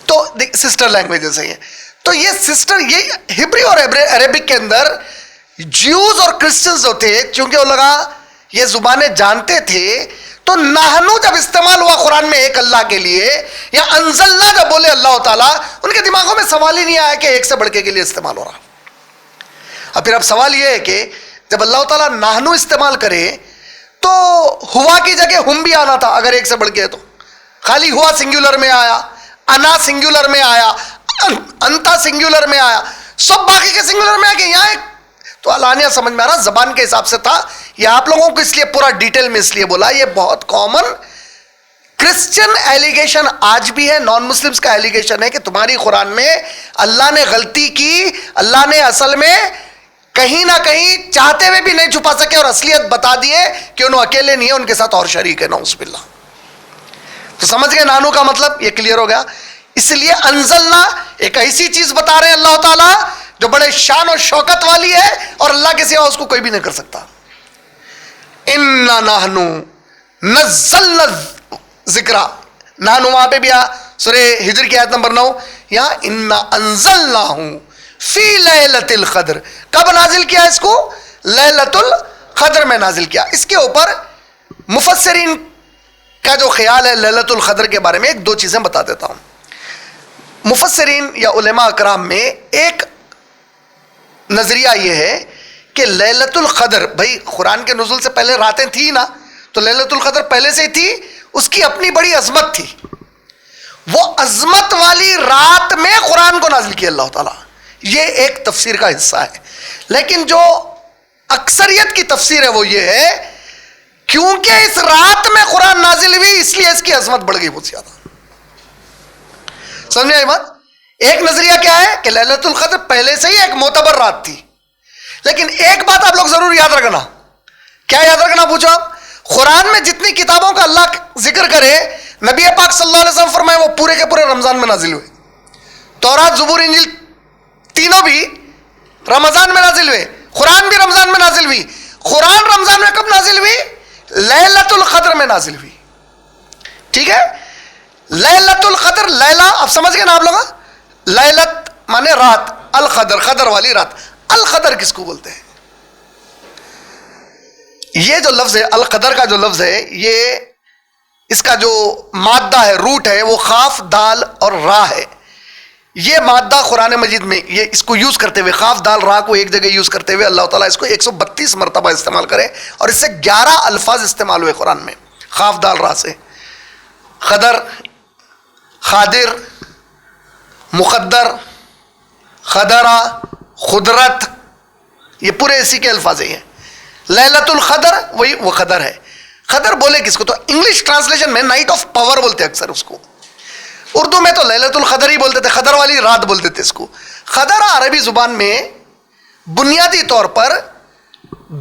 تو سسٹر لینگویجز ہیں. تو یہ سسٹر، یہ ہیبریو اور عربک کے اندر جیوز اور کرسچنز ہوتے، چونکہ وہ لگا یہ زبانیں جانتے تھے، تو نحنو جب استعمال ہوا قرآن میں ایک اللہ کے لیے، یا انزلنا جب بولے اللہ تعالیٰ، ان کے دماغوں میں سوال ہی نہیں آیا کہ ایک سے بڑھ کے لیے استعمال ہو رہا. اب پھر اب سوال یہ ہے کہ جب اللہ تعالیٰ نحنو استعمال کرے تو ہوا کی جگہ ہم بھی آنا تھا اگر ایک سے بڑھ کے. تو خالی ہوا سنگولر میں آیا، انا سنگولر میں آیا، انتا سنگولر میں آیا، سب باقی کے سنگولر میں آ گئے. یہاں ایک تو علانیہ سمجھ میں آ رہا زبان کے حساب سے تھا. یہ آپ لوگوں کو اس لیے پورا ڈیٹیل میں اس لیے بولا، یہ بہت کامن کرسچن ایلیگیشن آج بھی ہے، نان مسلمز کا ایلیگیشن ہے کہ تمہاری قرآن میں اللہ نے غلطی کی، اللہ نے اصل میں کہیں نہ کہیں چاہتے ہوئے بھی نہیں چھپا سکے اور اصلیت بتا دیے کہ انہوں اکیلے نہیں ہیں، ان کے ساتھ اور شریک ہے. نعوذ باللہ. تو سمجھ گئے نانو کا مطلب؟ یہ کلیئر ہو گیا. اس لیے انزلنا ایک ایسی چیز بتا رہے ہیں اللہ تعالیٰ جو بڑے شان اور شوکت والی ہے اور اللہ کے سوا اس کو کوئی بھی نہیں کر سکتا. اِنَّا نَحْنُ نَزَّلْنَا الذِّکْرَ. نحنو وہاں پہ بھی سورہ ہجر کی آیت نمبر 9، یہاں اِنَّا أَنزَلْنَاهُ فی لیلۃ القدر. کب نازل کیا اس کو؟ لیلۃ القدر میں نازل کیا. اس کے اوپر مفسرین کا جو خیال ہے لیلۃ القدر کے بارے میں، ایک دو چیزیں بتا دیتا ہوں. مفسرین یا علماء اکرام میں ایک نظریہ یہ ہے کہ لیلۃ القدر، بھائی قرآن کے نزول سے پہلے راتیں تھی نا، تو لیلۃ القدر پہلے سے ہی تھی. اس کی اپنی بڑی عظمت تھی. وہ عظمت والی رات میں قرآن کو نازل کیا اللہ تعالیٰ. یہ ایک تفسیر کا حصہ ہے. لیکن جو اکثریت کی تفسیر ہے وہ یہ ہے کیونکہ اس رات میں قرآن نازل ہوئی اس لیے اس کی عظمت بڑھ گئی بہت زیادہ. سمجھے آئی بات؟ ایک نظریہ کیا ہے کہ لیلۃ القدر پہلے سے ہی ایک معتبر رات تھی. لیکن ایک بات آپ لوگ ضرور یاد رکھنا. کیا یاد رکھنا پوچھو آپ؟ قرآن میں جتنی کتابوں کا اللہ ذکر کرے، نبی پاک صلی اللہ علیہ وسلم فرمائے وہ پورے کے پورے رمضان میں نازل ہوئے. تورات، زبور، انجیل تینوں بھی رمضان میں نازل ہوئے. قرآن بھی رمضان میں نازل ہوئی. قرآن رمضان میں کب نازل ہوئی؟ لیلۃ القدر میں نازل ہوئی. ٹھیک ہے؟ لیلۃ القدر، لیلہ اب سمجھ گئے نا آپ لوگ؟ لیلت مانے رات، القدر قدر والی رات. القدر کس کو بولتے ہیں؟ یہ جو لفظ ہے القدر کا جو لفظ ہے، یہ اس کا جو مادہ ہے، روٹ ہے، وہ خاف دال اور را ہے. یہ مادہ قرآن مجید میں یہ اس کو یوز کرتے ہوئے، خاف دال را کو ایک جگہ یوز کرتے ہوئے اللہ تعالیٰ اس کو 132 مرتبہ استعمال کرے، اور اس سے 11 الفاظ استعمال ہوئے قرآن میں خاف دال را سے. قدر، قادر، مقدر، قدرہ، قدرت، یہ پورے اسی کے الفاظ ہیں. لیلۃ القدر وہی وہ قدر ہے. قدر بولے کس کو؟ تو انگلش ٹرانسلیشن میں نائٹ آف پاور بولتے اکثر اس کو. اردو میں تو لیلۃ القدر ہی بولتے تھے، قدر والی رات بولتے تھے اس کو. قدر عربی زبان میں بنیادی طور پر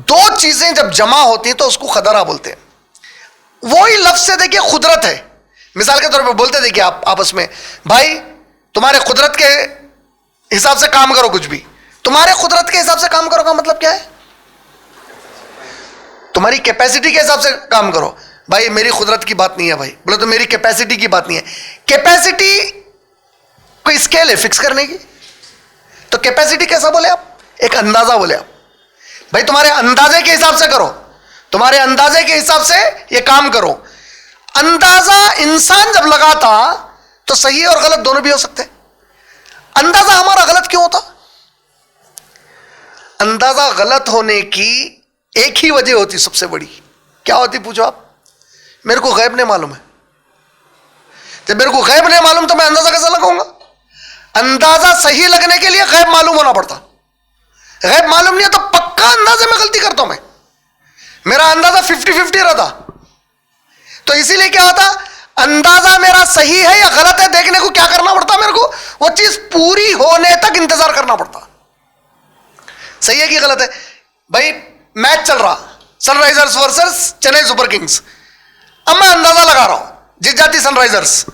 دو چیزیں جب جمع ہوتی ہیں تو اس کو قدرہ بولتے ہیں. وہی لفظ سے دیکھیے قدرت ہے. مثال کے طور پہ بولتے دیکھیے آپ آپس میں، بھائی تمہارے قدرت کے حساب سے کام کرو، کچھ بھی تمہارے قدرت کے حساب سے کام کرو کا مطلب کیا ہے؟ تمہاری کیپیسٹی کے حساب سے کام کرو. بھائی میری قدرت کی بات نہیں ہے، بھائی بولے تو میری کیپیسٹی کی بات نہیں ہے. کیپیسٹی کوئی اسکیل ہے فکس کرنے کی، تو کیپیسٹی کیسا بولے آپ؟ ایک اندازہ بولے آپ. بھائی تمہارے اندازے کے حساب سے کرو، تمہارے اندازے کے حساب سے یہ کام کرو. اندازہ انسان جب لگاتا تو صحیح اور غلط دونوں بھی ہو سکتے. اندازہ ہمارا غلط کیوں ہوتا؟ اندازہ غلط ہونے کی ایک ہی وجہ ہوتی سب سے بڑی. کیا ہوتی پوچھو آپ؟ میرے کو غیب نہیں معلوم ہے. جب میرے کو غیب نہیں معلوم تو میں اندازہ کیسے لگاؤں گا؟ اندازہ صحیح لگنے کے لیے غیب معلوم ہونا پڑتا. غیب معلوم نہیں ہے تو پکا اندازے میں غلطی کرتا ہوں میں. میرا اندازہ 50-50 رہتا. تو اسی لیے کیا ہوتا؟ اندازہ میرا صحیح ہے یا غلط ہے دیکھنے کو کیا کرنا پڑتا؟ میرے کو وہ چیز پوری ہونے تک انتظار کرنا پڑتا. صحیح ہے کہ غلط ہے؟ بھائی میچ چل رہا، Sunrisers versus Chennai Super Kings. اب میں اندازہ لگا رہا ہوں جیت جاتی سن رائزرز،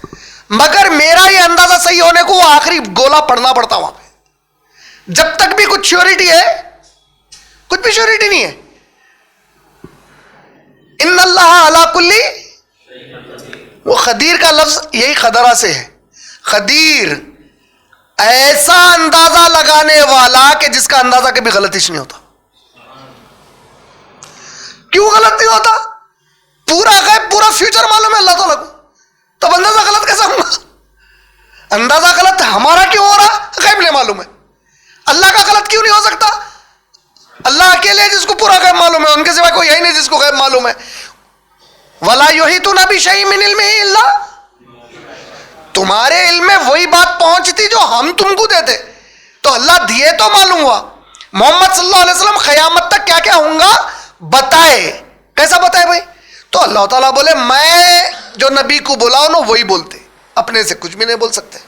مگر میرا یہ اندازہ صحیح ہونے کو وہ آخری گولا پڑنا پڑتا وہاں پہ. جب تک بھی کچھ شیورٹی ہے، کچھ بھی شیورٹی نہیں ہے. ان اللہ علی کلی، وہ قدیر کا لفظ یہی قدرہ سے ہے. قدیر ایسا اندازہ لگانے والا کہ جس کا اندازہ کبھی غلطیش نہیں ہوتا. کیوں غلط نہیں ہوتا؟ پورا غیب، پورا فیوچر معلوم ہے اللہ تعالیٰ کو، تب اندازہ غلط کیسا ہوگا؟ اندازہ غلط ہمارا کیوں ہو رہا؟ غیب نہیں معلوم ہے. اللہ کا غلط کیوں نہیں ہو سکتا؟ اللہ اکیلے ہے جس کو پورا غیب معلوم ہے، ان کے سوا کوئی ہے ہی نہیں جس کو غیب معلوم ہے. وَلَا يُحِيطُونَ بِشَيْءٍ مِّنْ عِلْمِهِ إِلَّا، تمہارے علم میں وہی بات پہنچتی جو ہم تم کو دیتے. تو اللہ دیے تو معلوم ہوا. محمد صلی اللہ علیہ وسلم قیامت تک کیا کیا ہوں گا بتائے. کیسا بتائے بھائی؟ تو اللہ تعالیٰ بولے میں جو نبی کو بلاؤں نا وہی بولتے، اپنے سے کچھ بھی نہیں بول سکتے.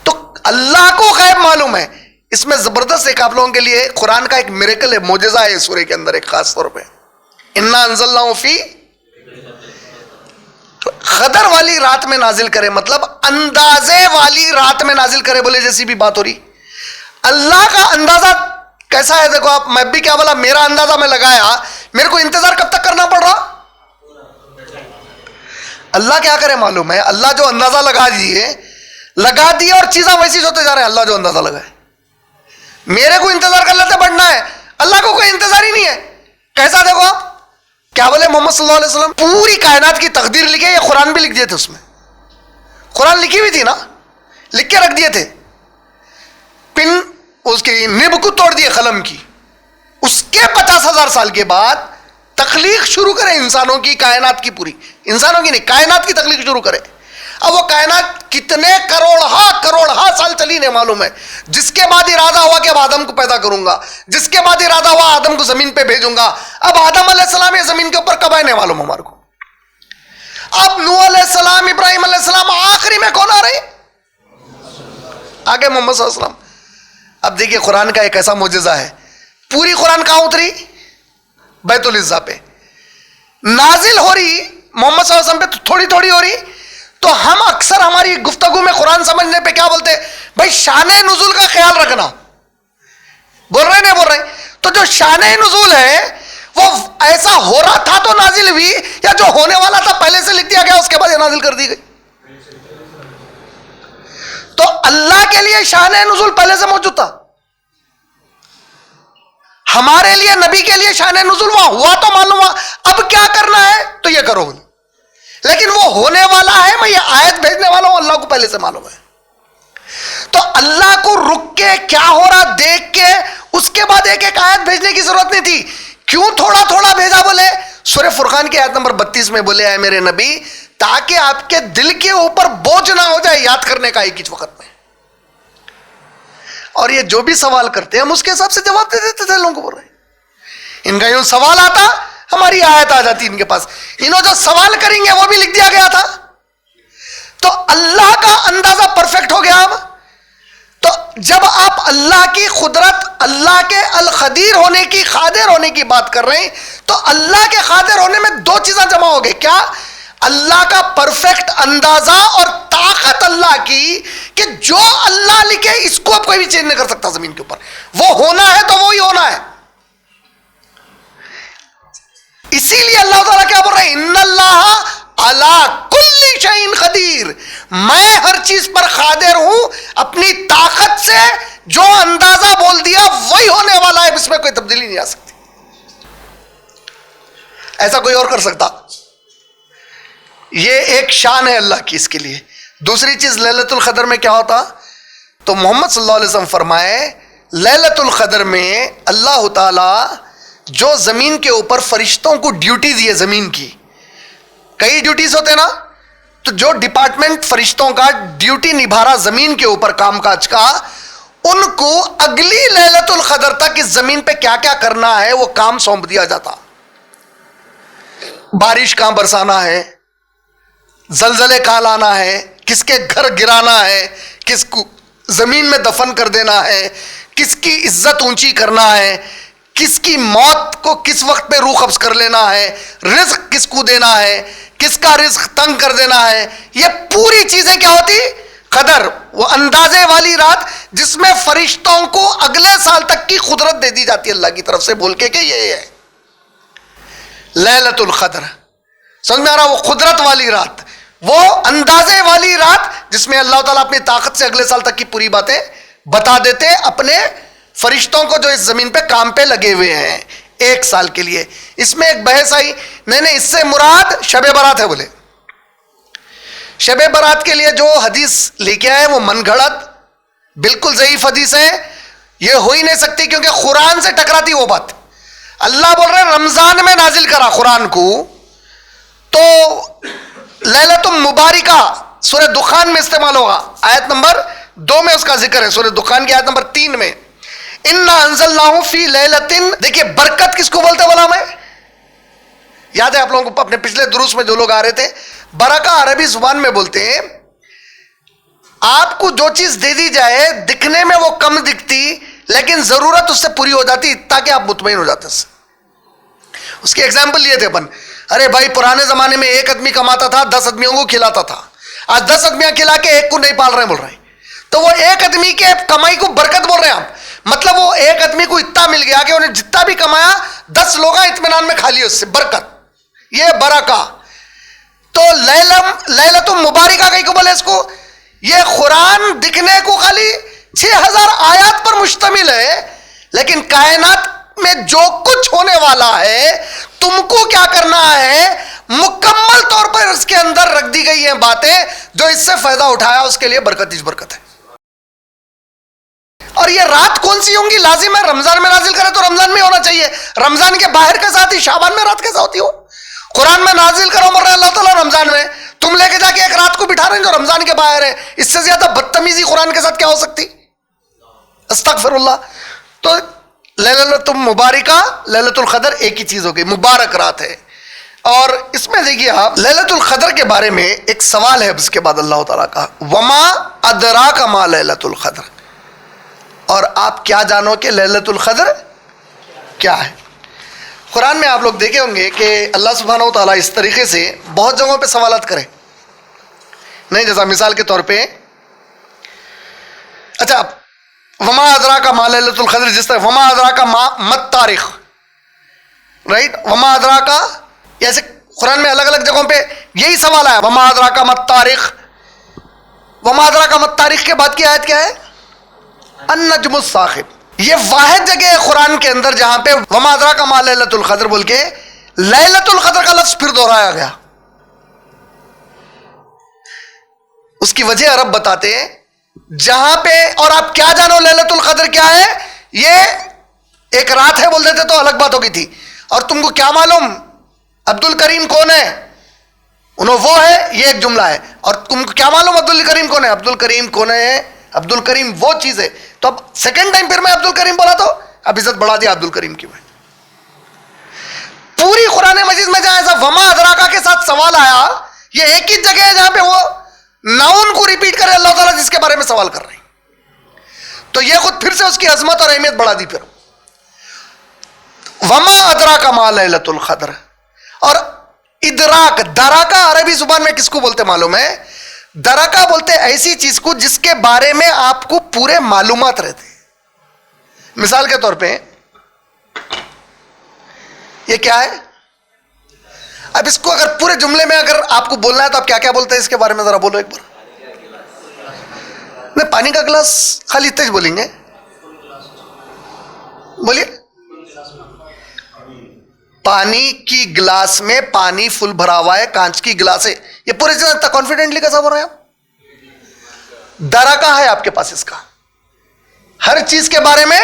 تو اللہ کو غیب معلوم ہے. اس میں زبردست ایک آپ لوگوں کے لیے قرآن کا ایک میریکل ہے، معجزہ ہے سورہ کے اندر ایک خاص طور پہ. اِنَّا أَنزَلْنَاهُ فِي، قدر والی رات میں نازل کرے مطلب اندازے والی رات میں نازل کرے. بولے جیسی بھی بات ہو رہی، اللہ کا اندازہ کیسا ہے؟ دیکھو آپ، میں بھی کیا بولا، میرا اندازہ میں لگایا، میرے کو انتظار کب تک کرنا پڑ رہا؟ اللہ کیا کرے معلوم ہے؟ اللہ جو اندازہ لگا دیے اور چیزاں ویسی ہوتے جا رہے ہیں. اللہ جو اندازہ لگائے، میرے کو انتظار کر لیتے بڑھنا ہے، اللہ کو کوئی انتظار ہی نہیں ہے. کیسا؟ دیکھو آپ کیا بولے، محمد صلی اللہ علیہ وسلم پوری کائنات کی تقدیر لکھے، یہ قرآن بھی لکھ دیے تھے. اس میں قرآن لکھی ہوئی تھی نا، لکھ کے رکھ دیے تھے. پن اس کی نب کو توڑ دیے قلم کی. اس کے 50,000 سال کے بعد تخلیق شروع کرے انسانوں کی، کائنات کی، پوری انسانوں کی نہیں کائنات کی تخلیق شروع کرے. اب وہ کائنات کتنے کروڑ سال چلی نہیں معلوم ہے. جس کے بعد ارادہ ہوا کہ اب آدم کو پیدا کروں گا، جس کے بعد ارادہ ہوا آدم کو زمین پہ بھیجوں گا. اب آدم علیہ السلام یہ زمین کے اوپر کب آئے نہیں معلوم ہمارے کو. اب نوح علیہ السلام، ابراہیم علیہ السلام، آخری میں کون آ رہے؟ آگے محمد صلی اللہ علیہ وسلم. اب دیکھیے قرآن کا ایک ایسا معجزہ ہے. پوری قرآن کہاں اتری؟ بیت العزا پہ نازل ہو رہی. محمد صلی اللہ علیہ وسلم پہ تھوڑی تھوڑی ہو رہی. تو ہم اکثر ہماری گفتگو میں قرآن سمجھنے پہ کیا بولتے؟ بھائی شان نزول کا خیال رکھنا. بول رہے نہیں بول رہے؟ تو جو شان نزول ہے وہ ایسا ہو رہا تھا تو نازل ہوئی، یا جو ہونے والا تھا پہلے سے لکھ دیا گیا اس کے بعد یہ نازل کر دی گئی؟ تو اللہ کے لیے شان نزول پہلے سے موجود تھا. ہمارے لیے نبی کے لیے شان نزول وہاں ہوا تو معلوم ہوا، اب کیا کرنا ہے تو یہ کرو، لیکن وہ ہونے والا ہے، میں یہ آیت بھیجنے والا ہوں، اللہ کو پہلے سے معلوم ہے. تو اللہ کو رک کے کیا ہو رہا دیکھ کے اس کے بعد ایک ایک آیت بھیجنے کی ضرورت نہیں تھی. کیوں تھوڑا تھوڑا بھیجا؟ بولے سورہ فرقان کی آیت نمبر 32 میں بولے اے میرے نبی، تاکہ آپ کے دل کے اوپر بوجھ نہ ہو جائے یاد کرنے کا ایک ہی وقت میں. اور یہ جو بھی سوال کرتے ہیں ہم اس کے حساب سے جواب دے دیتے تھے لوگوں کو. بول رہے ہیں ان کا یوں سوال آتا، ہماری آیت آ جاتی ان کے پاس، انہوں جو سوال کریں گے وہ بھی لکھ دیا گیا تھا. تو اللہ کا اندازہ پرفیکٹ ہو گیا. اب تو جب آپ اللہ کی قدرت، اللہ کے القدیر ہونے کی، قادر ہونے کی بات کر رہے ہیں، تو اللہ کے قادر ہونے میں دو چیزیں جمع ہو گئی. کیا؟ اللہ کا پرفیکٹ اندازہ اور طاقت اللہ کی کہ جو اللہ لکھے اس کو اب کوئی بھی چینج نہیں کر سکتا زمین کے اوپر. وہ ہونا ہے تو وہی ہونا ہے. اسی لیے اللہ تعالیٰ کیا بول رہے ہیں؟ ان اللہ علی کل شیء قدیر، میں ہر چیز پر قادر ہوں. اپنی طاقت سے جو اندازہ بول دیا وہی ہونے والا ہے، اس میں کوئی تبدیلی نہیں آ سکتی. ایسا کوئی اور کر سکتا؟ یہ ایک شان ہے اللہ کی اس کے لیے. دوسری چیز لیلۃ القدر میں کیا ہوتا؟ تو محمد صلی اللہ علیہ وسلم فرمائے لیلۃ القدر میں اللہ تعالی جو زمین کے اوپر فرشتوں کو ڈیوٹی دی ہے، زمین کی کئی ڈیوٹیز ہوتے نا، تو جو ڈپارٹمنٹ فرشتوں کا ڈیوٹی نبھا رہا زمین کے اوپر کام کاج کا، ان کو اگلی لیلۃ القدر تک اس زمین پہ کیا کیا کرنا ہے وہ کام سونپ دیا جاتا. بارش کہاں برسانا ہے، زلزلے کہاں لانا ہے، کس کے گھر گرانا ہے، کس کو زمین میں دفن کر دینا ہے، کس کی عزت اونچی کرنا ہے، کس کی موت کو کس وقت پہ روح قبض کر لینا ہے، رزق کس کو دینا ہے، کس کا رزق تنگ کر دینا ہے. یہ پوری چیزیں کیا ہوتی؟ قدر. وہ اندازے والی رات جس میں فرشتوں کو اگلے سال تک کی قدرت دے دی جاتی ہے اللہ کی طرف سے، بول کے کہ یہ ہے لیلۃ القدر. سمجھ میں آ رہا؟ وہ قدرت والی رات، وہ اندازے والی رات جس میں اللہ تعالیٰ اپنی طاقت سے اگلے سال تک کی پوری باتیں بتا دیتے اپنے فرشتوں کو جو اس زمین پہ کام پہ لگے ہوئے ہیں ایک سال کے لیے. اس میں ایک بحث آئی، نہیں اس سے مراد شب برات ہے. بولے شب برات کے لیے جو حدیث لے کے آئے وہ من گھڑت بالکل ضعیف حدیث ہے، یہ ہو ہی نہیں سکتی کیونکہ قرآن سے ٹکراتی وہ بات. اللہ بول رہے رمضان میں نازل کرا قرآن کو، تو لیلۃ مبارکہ سورہ دخان میں استعمال ہوگا. آیت نمبر 2 میں اس کا ذکر ہے، سورہ دخان کی آیت نمبر 3 میں اِنَّا أَنزَلْنَاهُ فِي لَيْلَةٍ. دیکھیے برکت کس کو بولتے بولا میں یاد ہے آپ لوگوں کو اپنے پچھلے دروس میں جو لوگ آ رہے تھے، برکہ عربی زبان میں بولتے ہیں آپ کو جو چیز دے دی جائے دکھنے میں وہ کم دکھتی لیکن ضرورت اس سے پوری ہو جاتی تاکہ آپ مطمئن ہو جاتے. اس کی ایگزامپل لیے تھے اپن، ارے بھائی پرانے زمانے میں ایک آدمی کماتا تھا 10 آدمیوں کو کھلاتا تھا، آج 10 آدمیاں کھلا کے ایک کو نہیں پال رہے بول رہے ہیں. تو وہ ایک آدمی کے کمائی کو برکت بول رہے ہیں آپ، مطلب وہ ایک آدمی کو اتنا مل گیا کہ انہیں جتنا بھی کمایا 10 لوگ اطمینان میں کھا لیے اس سے، برکت، یہ برکہ. تو لیلۃ مبارکہ کہیں کو بولے اس کو، یہ قرآن دکھنے کو خالی 6000 آیات پر مشتمل ہے، لیکن کائنات میں جو کچھ ہونے والا ہے تم کو کیا کرنا ہے، مکمل طور پر اس کے اندر رکھ دی گئی ہیں باتیں، جو اس سے فائدہ اٹھایا اس کے لیے برکت ہی برکت ہے. اور یہ رات کون سی ہوں گی؟ لازم ہے رمضان میں نازل کرے تو رمضان میں ہونا چاہیے. رمضان کے باہر کے ساتھ ہی شعبان میں رات کیسا ہوتی ہو؟ قرآن میں نازل کرو مر رہا اللہ تعالیٰ رمضان میں، تم لے کے جا کے ایک رات کو بٹھا رہے ہیں جو رمضان کے باہر ہے. اس سے زیادہ بدتمیزی قرآن کے ساتھ کیا ہو سکتی؟ استغفر اللہ. تو لیلۃ مبارکہ لیلۃ القدر ایک ہی چیز ہو گئی، مبارک رات ہے. اور اس میں دیکھیے آپ لیلۃ القدر کے بارے میں ایک سوال ہے اس کے بعد اللہ تعالیٰ کا، وما ادراک ما لیلۃ القدر، اور آپ کیا جانو کہ لیلۃ القدر کیا ہے. قرآن میں آپ لوگ دیکھے ہوں گے کہ اللہ سبحانہ و تعالیٰ اس طریقے سے بہت جگہوں پہ سوالات کرے. نہیں جیسا مثال کے طور پہ اچھا وما ادراک ما لیلۃ القدر، جس طرح وما ادراک ما مت تاریخ، رائٹ، وما ادراک، ایسے قرآن میں الگ الگ جگہوں پہ یہی سوال آیا، وما ادراک مت تاریخ. وما ادراک مت تاریخ کے بعد کی آیت کیا ہے؟ النجم الثاقب. یہ واحد جگہ ہے قرآن کے اندر جہاں پہ وما ادراک ما لیلۃ القدر بول کے لیلۃ القدر کا لفظ پھر دہرایا گیا. اس کی وجہ عرب بتاتے ہیں جہاں پہ اور آپ کیا جانو لیلۃ القدر کیا ہے, یہ ایک رات ہے بول دیتے تو الگ بات ہوگی تھی. اور تم کو کیا معلوم عبد الکریم کون ہے, انہوں وہ ہے, یہ ایک جملہ ہے. اور تم کو کیا معلوم عبد الکریم کون ہے, عبد الکریم کون ہے, عبد الکریم وہ چیز ہے. تو اب سیکنڈ ٹائم پھر میں عبد الکریم بولا تو اب عزت بڑھا دیا عبد الکریم کی. پوری قرآن مجید میں جہاں ایسا وما ادراکا کے ساتھ سوال آیا, یہ ایک ہی جگہ ہے جہاں پہ وہ ناؤن کو ریپیٹ کرے اللہ تعالیٰ جس کے بارے میں سوال کر رہے ہیں. تو یہ خود پھر سے اس کی عظمت اور اہمیت بڑھا دی. پھر وما ادراک ما لیلۃ القدر. اور ادراک دراکا عربی زبان میں کس کو بولتے معلوم ہے؟ دراکا بولتے ایسی چیز کو جس کے بارے میں آپ کو پورے معلومات رہتے. مثال کے طور پہ یہ کیا ہے, اب اس کو اگر پورے جملے میں اگر آپ کو بولنا ہے تو آپ کیا کیا بولتے ہیں اس کے بارے میں ذرا بولو ایک بار. میں پانی کا گلاس خالی تیز بولیں گے, بولیے. پانی کی گلاس میں پانی فل بھرا ہوا ہے, کانچ کی گلاس ہے. یہ پورے چیز کانفیڈنٹلی کیسا بول رہے ہیں آپ؟ دراکا ہے آپ کے پاس اس کا, ہر چیز کے بارے میں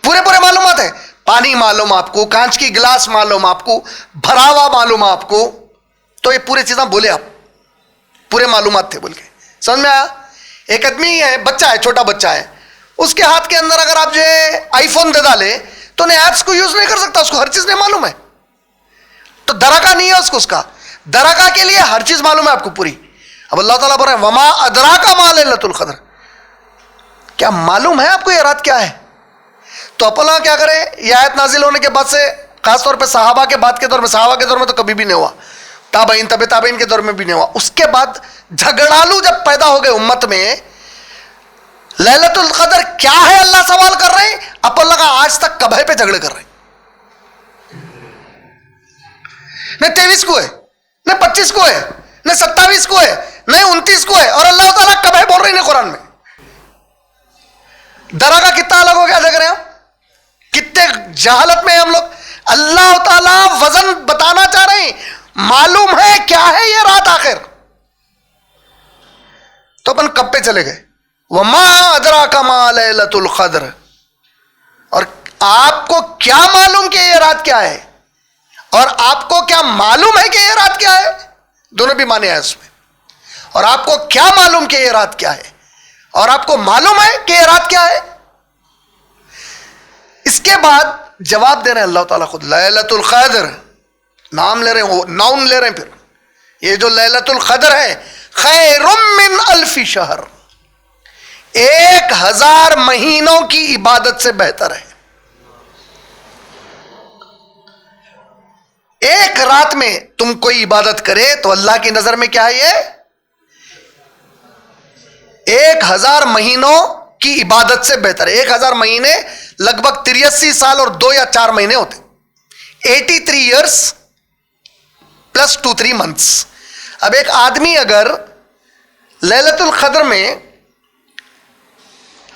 پورے معلومات ہے. پانی معلوم آپ کو, کانچ کی گلاس معلوم آپ کو, بھرا ہوا معلوم آپ کو. تو یہ پورے چیزاں بولے آپ, پورے معلومات تھے بول کے. سمجھ میں آیا؟ ایک آدمی ہے, بچہ ہے, چھوٹا بچہ ہے, اس کے ہاتھ کے اندر اگر آپ جو ہے آئی فون دے ڈالے تو انہیں ایپس کو یوز نہیں کر سکتا, اس کو ہر چیز نہیں معلوم ہے. تو دراکا نہیں ہے اس کا. دراکا کے لیے ہر چیز معلوم ہے آپ کو پوری. اب اللہ تعالیٰ بول رہے ہیں وما ادراک ما لیلۃ القدر, کیا معلوم ہے آپ کو یہ رات کیا ہے؟ تو اپنا کیا کریں, یہ آیت نازل ہونے کے بعد سے خاص طور پہ صحابہ کے بعد کے دور میں, صحابہ کے دور میں تو کبھی بھی نہیں ہوا, تابعین طب تابعین کے دور میں بھی نہیں ہوا. اس کے بعد جھگڑالو جب پیدا ہو گئے امت میں, لیلۃ القدر کیا ہے اللہ سوال کر رہے ہیں, اپن لگا آج تک کبھے پہ جھگڑے کر رہے ہیں. نہ 23 کو ہے, نہ 25 کو ہے, نہ 27 کو ہے, نہ 29 کو ہے, اور اللہ تعالیٰ کبھے بول رہے ہیں قرآن میں. دراکا کتنا الگ ہو گیا دیکھ رہے ہیں آپ, کتنے جہالت میں ہیں ہم لوگ. اللہ تعالیٰ وزن بتانا چاہ رہے ہیں, معلوم ہے کیا ہے یہ رات آخر. تو اپن کب پہ چلے گئے, وما ادراک ما لیلۃ القدر. اور آپ کو کیا معلوم کہ یہ رات کیا ہے, اور آپ کو کیا معلوم ہے کہ یہ رات کیا ہے, دونوں بھی مانے ہیں اس میں. اور آپ کو کیا معلوم کہ یہ رات کیا ہے, اور آپ کو معلوم ہے کہ یہ رات کیا ہے. اس کے بعد جواب دے رہے ہیں اللہ تعالیٰ خود, لیلۃ القدر نام لے رہے ہیں, ناؤن لے رہے ہیں. پھر یہ جو لیلۃ القدر ہے خیر من الف شہر, 1000 مہینوں کی عبادت سے بہتر ہے. ایک رات میں تم کوئی عبادت کرے تو اللہ کی نظر میں کیا ہے یہ 1000 مہینوں کی عبادت سے بہتر ہے. 1000 مہینے لگ بھگ 83 سال اور 2 یا 4 مہینے ہوتے, 83 ایئرس پلس 2-3 منتھس. اب ایک آدمی اگر لیلۃ القدر میں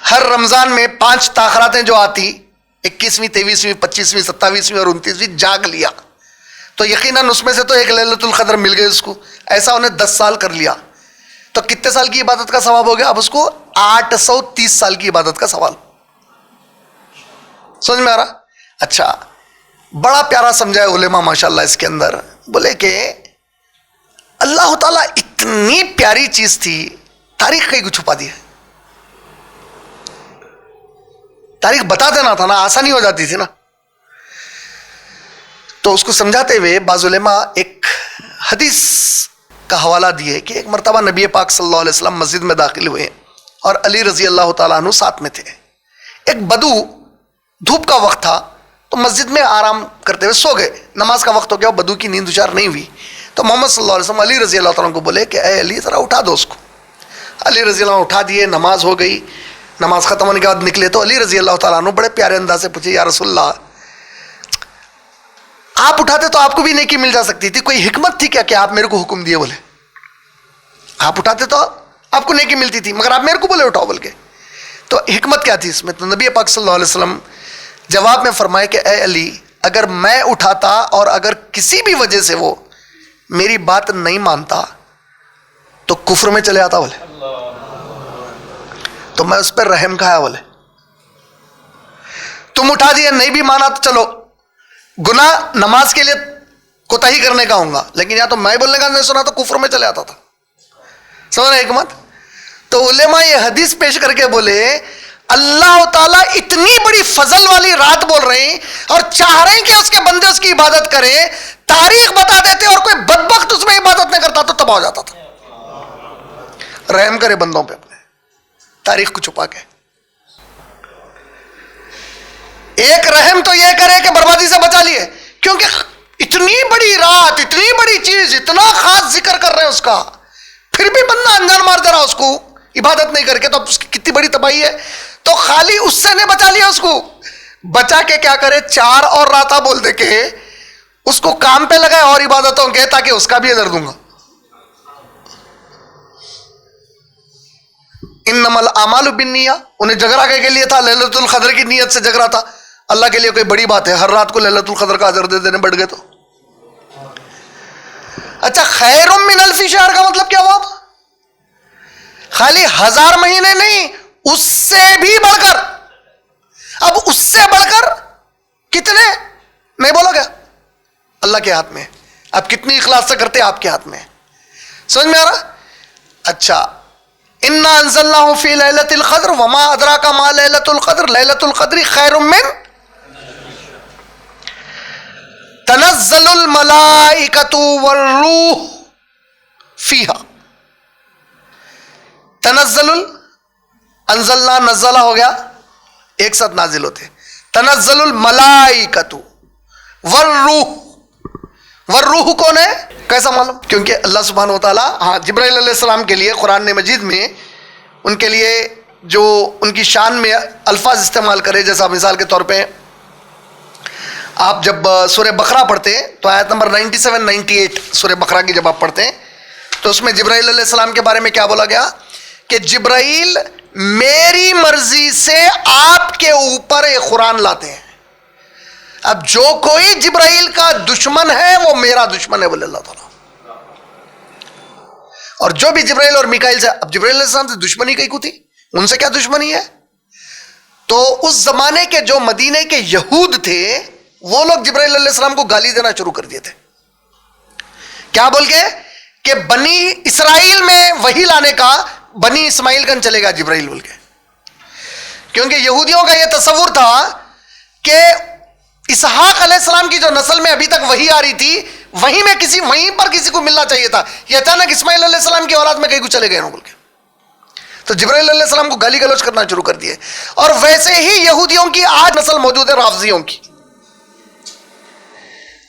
ہر رمضان میں 5 تاخراتیں جو آتی 21ویں 23ویں 25ویں 27ویں اور 29ویں جاگ لیا تو یقیناً اس میں سے تو ایک لیلۃ القدر مل گئی اس کو. ایسا انہیں 10 سال کر لیا تو کتنے سال کی عبادت کا ثواب ہو گیا؟ اب اس کو 830 سال کی عبادت کا سوال. سمجھ میں آ رہا؟ اچھا, بڑا پیارا سمجھا ہے علماء ماشاءاللہ اس کے اندر. بولے کہ اللہ تعالیٰ اتنی پیاری چیز تھی, تاریخ کہیں کو چھپا دی ہے. تاریخ بتا دینا تھا نا, آسانی ہو جاتی تھی نا. تو اس کو سمجھاتے ہوئے بعض علماء ایک حدیث کا حوالہ دیے کہ ایک مرتبہ نبی پاک صلی اللہ علیہ وسلم مسجد میں داخل ہوئے اور علی رضی اللہ تعالیٰ عنہ ساتھ میں تھے. ایک بدو, دھوپ کا وقت تھا تو مسجد میں آرام کرتے ہوئے سو گئے. نماز کا وقت ہو گیا, بدو کی نیند دچار نہیں ہوئی تو محمد صلی اللہ علیہ وسلم علی رضی اللہ تعالیٰ کو بولے کہ اے علی ذرا اٹھا دو اس کو. علی رضی اللہ عنہ اٹھا دیے, نماز ہو گئی. نماز ختم ہونے کے بعد نکلے تو علی رضی اللہ تعالیٰ عنہ بڑے پیارے انداز سے پوچھے, یا رسول اللہ آپ اٹھاتے تو آپ کو بھی نیکی مل جا سکتی تھی, کوئی حکمت تھی کیا کہ آپ میرے کو حکم دیے؟ بولے آپ اٹھاتے تو آپ کو نیکی ملتی تھی مگر آپ میرے کو بولے اٹھاؤ بول کے. تو حکمت کیا تھی اس میں؟ تو نبی پاک صلی اللہ علیہ وسلم جواب میں فرمائے کہ اے علی، اگر میں اٹھاتا اور اگر کسی بھی وجہ سے وہ میری بات نہیں مانتا تو کفر میں چلے آتا بولے، تو میں اس پر رحم کھایا بولے. تم اٹھا دیا، نہیں بھی مانا تو چلو گناہ نماز کے لیے کوتاہی کرنے کا ہوں گا، لیکن یا تو میں بولنے کا نہیں سنا تو کفر میں چلے آتا تھا. سمجھ رہے حکمت؟ تو علماء یہ حدیث پیش کر کے بولے اللہ تعالیٰ اتنی بڑی فضل والی رات بول رہے ہیں اور چاہ رہے ہیں کہ اس کے بندے اس کی عبادت کریں، تاریخ بتا دیتے اور کوئی بدبخت اس میں عبادت نہیں کرتا تو تباہ ہو جاتا تھا. رحم کرے بندوں پہ اپنے، تاریخ کو چھپا کے. ایک رحم تو یہ کرے کہ بربادی سے بچا لیے، کیونکہ اتنی بڑی رات، اتنی بڑی چیز، اتنا خاص ذکر کر رہے ہیں اس کا، پھر بھی بندہ انجان مار دے رہا اس کو عبادت نہیں کر کے، تو اب اس کی کتنی بڑی تباہی ہے. تو خالی اس سے نہیں بچا لیا، اس کو بچا کے کیا کرے، 4 اور راتہ بول دے کے اس کو کام پہ لگائے اور عبادتوں کے، تاکہ اس کا بھی اجر دوں گا. انما الاعمال بالنیہ، انہیں جگرا کے لیے تھا، لیلۃ القدر کی نیت سے جگرا تھا. اللہ کے لیے کوئی بڑی بات ہے ہر رات کو لیلۃ القدر کا اجر دے دینے بڑھ گئے تو. اچھا، خیر من الف شہر کا مطلب کیا ہوا؟ خالی 1000 مہینے نہیں، اس سے بھی بڑھ کر. اب اس سے بڑھ کر کتنے نہیں بولو گیا، اللہ کے ہاتھ میں. اب کتنی اخلاص سے کرتے آپ کے ہاتھ میں. سمجھ میں آ رہا؟ اچھا، انا انزلناہ فی لیلۃ القدر وما ادراک ما لیلۃ القدر لیلۃ القدر خیر من تنزل الملائکۃ والروح فیہا. تنزل انزلنا نزلہ ہو گیا، ایک ساتھ نازل ہوتے. تنزل الملائکۃ والروح، والروح کون ہے؟ کیسا معلوم؟ کیونکہ اللہ سبحانہ و تعالیٰ جبرائیل علیہ السلام کے لیے قرآن مجید میں ان کے لیے جو ان کی شان میں الفاظ استعمال کرے، جیسا مثال کے طور پہ آپ جب سورہ بقرہ پڑھتے ہیں تو آیت نمبر 97 98 سورہ بقرہ کی جب آپ پڑھتے ہیں تو اس میں جبرائیل علیہ السلام کے بارے میں کیا بولا گیا کہ جبرائیل میری مرضی سے آپ کے اوپر ایک قرآن لاتے ہیں. اب جو کوئی جبرائیل کا دشمن ہے وہ میرا دشمن ہے بولے اللہ تعالیٰ. اور جو بھی جبرائیل اور میکائیل سے، اب جبرائیل علیہ السلام سے دشمنی کہیں کو تھی، ان سے کیا دشمنی ہے؟ تو اس زمانے کے جو مدینے کے یہود تھے وہ لوگ جبرائیل علیہ السلام کو گالی دینا شروع کر دیے تھے. کیا بول کے کہ بنی اسرائیل میں وہی لانے کا بنی اسماعیل گن چلے گا جبرائیل بول کے. کیونکہ یہودیوں کا یہ تصور تھا کہ اسحاق علیہ السلام کی جو نسل میں ابھی تک وہی آ رہی تھی وہیں پر کسی کو ملنا چاہیے تھا، یہ اچانک اسماعیل علیہ السلام کی اولاد میں کہیں کو چلے گئے بول کے. تو جبرائیل علیہ السلام کو گالی گلوچ کرنا شروع کر دیے. اور ویسے ہی یہودیوں کی آج نسل موجود ہے رافضیوں کی،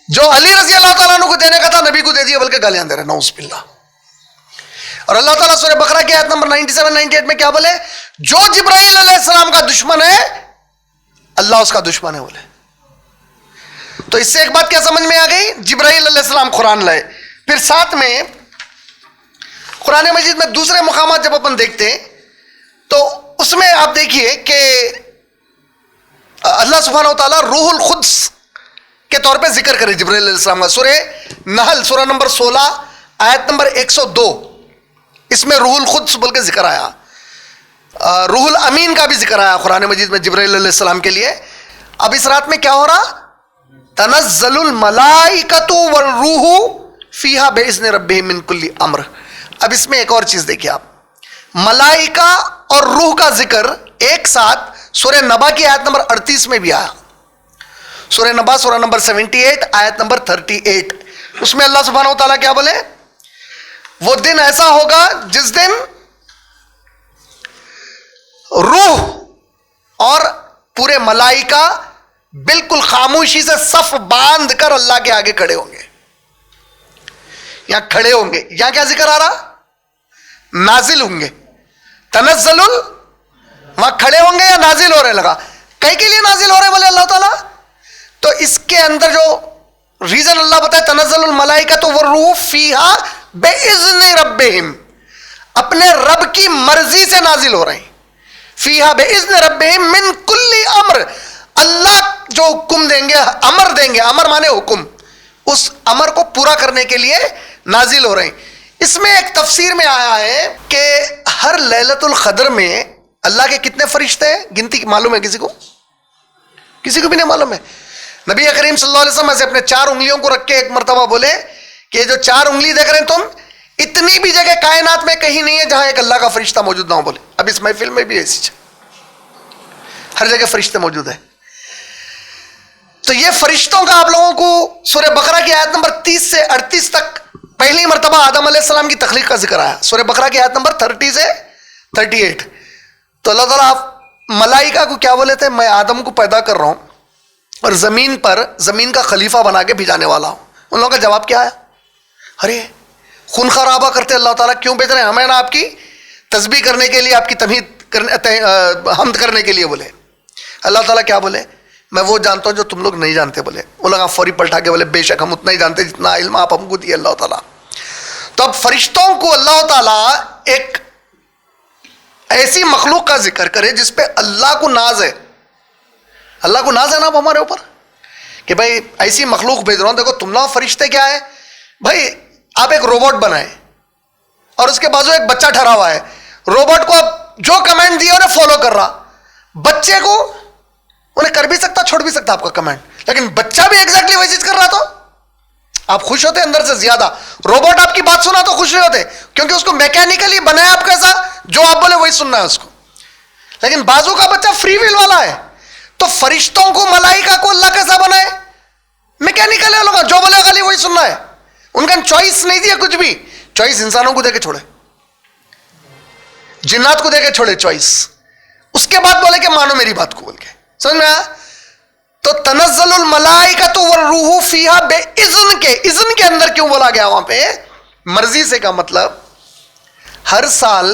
جو علی رضی اللہ تعالیٰ عنہ کو دینے کا تھا نبی کو دے دیا بلکہ گالیاں دے رہے، نعوذ باللہ. اور اللہ تعالیٰ سورہ بقرہ کی آیت نمبر 97 98 میں کیا بولے؟ جو جبرائیل علیہ السلام کا دشمن ہے اللہ اس کا دشمن ہے بولے. تو اس سے ایک بات کیا سمجھ میں آ گئی؟ جبرائیل علیہ السلام قرآن لائے. پھر ساتھ میں قرآن مجید میں دوسرے مقامات جب اپن دیکھتے ہیں تو اس میں آپ دیکھیے کہ اللہ سبحانہ و تعالیٰ روح القدس کے طور پہ ذکر کرے جبرائیل علیہ السلام کا. سورہ نحل سورہ نمبر 16 آیت نمبر 102، اس میں روح القدس بول کے ذکر آیا. روح الامین کا بھی ذکر آیا قرآن مجید میں جبرائیل علیہ السلام کے لیے. اب اس رات میں کیا ہو رہا؟ تنزل الملائکۃ والروح فیہا باذن ربہم من کل امر. اب اس میں ایک اور چیز دیکھیے آپ، ملائکہ اور روح کا ذکر ایک ساتھ سورہ نبا کی آیت نمبر 38 میں بھی آیا. سورہ نبا سورہ نمبر 78 آیت نمبر 38، اس میں اللہ سبحانہ و تعالیٰ کیا بولے؟ وہ دن ایسا ہوگا جس دن روح اور پورے ملائکہ بالکل خاموشی سے صف باندھ کر اللہ کے آگے کھڑے ہوں گے. یہاں کھڑے ہوں گے، یہاں کیا ذکر آ رہا؟ نازل ہوں گے. تنزل وہاں کھڑے ہوں گے یا نازل ہو رہے لگا؟ کئی کے لیے نازل ہو رہے بولے اللہ تعالیٰ؟ تو اس کے اندر جو ریزن اللہ بتائے تنزل الملائکۃ والروح فیہا باذن ربہم، اپنے رب کی مرضی سے نازل ہو رہے ہیں. فیہا بِإِذْنِ رَبِّهِم مِّن كُلِّ امر، اللہ جو حکم دیں گے، امر دیں گے، امر مانے حکم، اس امر کو پورا کرنے کے لیے نازل ہو رہے ہیں۔ اس میں ایک تفسیر میں آیا ہے کہ ہر لیلۃ القدر میں اللہ کے کتنے فرشتے ہیں، گنتی معلوم ہے کسی کو؟ کسی کو بھی نہیں معلوم ہے۔ نبی کریم صلی اللہ علیہ وسلم ایسے اپنے 4 انگلیوں کو رکھ کے ایک مرتبہ بولے کہ یہ جو 4 انگلی دیکھ رہے ہیں تم، اتنی بھی جگہ کائنات میں کہیں نہیں ہے جہاں ایک اللہ کا فرشتہ موجود نہ ہو۔ بولے اب اس محفل میں بھی ایسی ہر جگہ فرشتے موجود ہیں۔ تو یہ فرشتوں کا آپ لوگوں کو سورہ بقرہ کی آیت نمبر 30 سے 38 تک پہلی مرتبہ آدم علیہ السلام کی تخلیق کا ذکر آیا، سورہ بقرہ کی آیت نمبر 30 سے 38۔ تو اللہ تعالیٰ آپ ملائکہ کو کیا بولے تھے؟ میں آدم کو پیدا کر رہا ہوں اور زمین پر زمین کا خلیفہ بنا کے بھیجانے والا ہوں۔ ان لوگوں کا جواب کیا ہے؟ ارے خون خرابہ کرتے اللہ تعالیٰ کیوں بھیج رہے ہیں ہمیں؟ نا آپ کی تسبیح کرنے کے لیے، آپ کی تمہید کرنے، حمد کرنے کے لیے بولے۔ اللہ تعالیٰ کیا بولے؟ میں وہ جانتا ہوں جو تم لوگ نہیں جانتے۔ بولے وہ لوگ فوری پلٹا کے بولے بے شک ہم اتنا ہی جانتے جتنا علم آپ ہم کو دیے اللہ تعالیٰ۔ تو اب فرشتوں کو اللہ تعالیٰ ایک ایسی مخلوق کا ذکر کرے جس پہ اللہ کو ناز ہے۔ اللہ کو ناز ہے نا اب ہمارے اوپر کہ بھائی ایسی مخلوق بھیج رہا ہوں۔ دیکھو تم لوگ فرشتے کیا ہے بھائی، آپ ایک روبوٹ بنائے اور اس کے بازو ایک بچہ ٹھہرا ہوا ہے، روبوٹ کو اب جو کمانڈ دیا انہیں فالو کر رہا، بچے کو انہیں کر بھی سکتا چھوڑ بھی سکتا آپ کا کمانڈ، لیکن بچہ بھی ایگزیکٹلی وہی چیز کر رہا تو آپ خوش ہوتے اندر سے زیادہ۔ روبوٹ آپ کی بات سنا تو خوش نہیں ہوتے کیونکہ اس کو میکینیکلی بنایا آپ کیسا، جو آپ بولے وہی سننا ہے اس کو، لیکن بازو کا بچہ فری ویل والا ہے۔ تو فرشتوں کو، ملائکہ کو اللہ کیسا بنائے؟ میکینیکل ہے، لوگ جو بولے خالی وہی سننا ہے، ان کا چوائس نہیں دیا کچھ بھی۔ چوائس انسانوں کو دے کے چھوڑے، جنات کو دے کے چھوڑے چوائس، اس کے بعد بولے کہ مانو میری بات کو، بول کے سمجھ میں آیا؟ تو تنزل الملائکۃ والروح فیہا بے اذن کے، اذن کے اندر کیوں بولا گیا وہاں پہ؟ مرضی سے کا مطلب ہر سال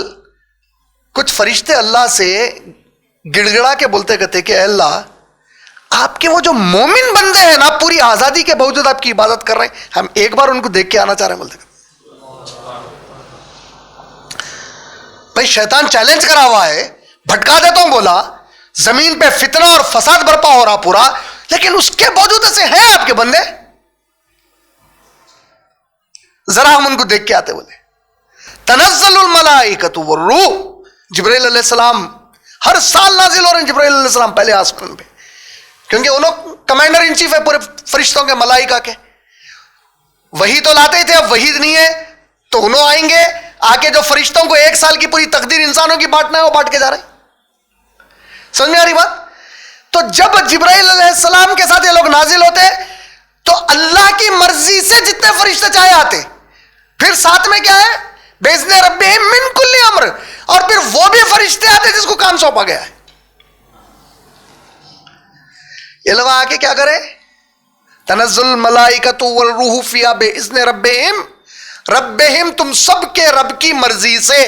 کچھ فرشتے اللہ سے گڑ گڑا کے بولتے کہتے کہ اے اللہ آپ کے وہ جو مومن بندے ہیں نا پوری آزادی کے باوجود آپ کی عبادت کر رہے ہیں، ہم ایک بار ان کو دیکھ کے آنا چاہ رہے ہیں۔ بولتے بھائی شیطان چیلنج کرا ہوا ہے، بھٹکا دیتا ہوں بولا، زمین پہ فتنہ اور فساد برپا ہو رہا پورا، لیکن اس کے باوجود ایسے ہیں آپ کے بندے، ذرا ہم ان کو دیکھ کے آتے۔ بولے تنزل الملائکۃ والروح، جبرائیل علیہ السلام ہر سال نازل ہو رہے ہیں، جبرائیل علیہ السلام پہلے آسمان پہ، کیونکہ انہوں کمانڈر ان چیف ہے پورے فرشتوں کے، ملائکہ کے، وہی تو لاتے ہی تھے، اب وہی نہیں ہے تو انہوں آئیں گے آ کے جو فرشتوں کو 1 سال کی پوری تقدیر انسانوں کی بانٹنا ہے وہ بانٹ کے جا رہے ہیں۔ سمجھ میں آ رہی بات؟ تو جب جبرائیل علیہ السلام کے ساتھ یہ لوگ نازل ہوتے تو اللہ کی مرضی سے جتنے فرشتے چاہے آتے، پھر ساتھ میں کیا ہے؟ بِإِذْنِ رَبِّهِم مِّن كُلِّ امر، اور پھر وہ بھی فرشتے آتے جس کو کام سونپا گیا ہے۔ یہ لوگ آ کے کیا کرے؟ تنزل الملائکۃ والروح فیہا بِإِذْنِ رَبِّهِم، ربہم تم سب کے رب کی مرضی سے۔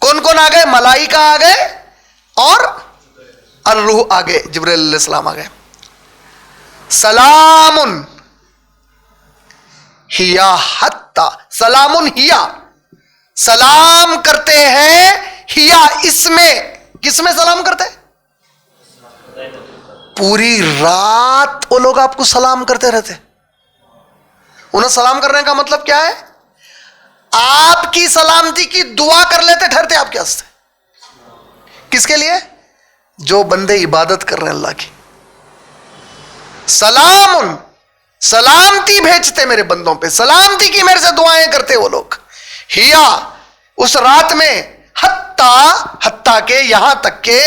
کون کون آ گئے؟ ملائکہ آ گئے اور الروح آ گئے، جبرائیل علیہ السلام آ گئے۔ سلام ہیا حتی، سلام ہیا، سلام کرتے ہیں ہیا، اس میں، کس میں سلام کرتے ہیں؟ پوری رات وہ لوگ آپ کو سلام کرتے رہتے۔ انہیں سلام کرنے کا مطلب کیا ہے؟ آپ کی سلامتی کی دعا کر لیتے، ٹھہرتے آپ کے واسطے۔ کس کے لیے؟ جو بندے عبادت کر رہے ہیں اللہ کی۔ سلام، سلامتی بھیجتے میرے بندوں پہ، سلامتی کی میرے سے دعائیں کرتے وہ لوگ، ہیا اس رات میں، حتیٰ کہ یہاں تک کہ،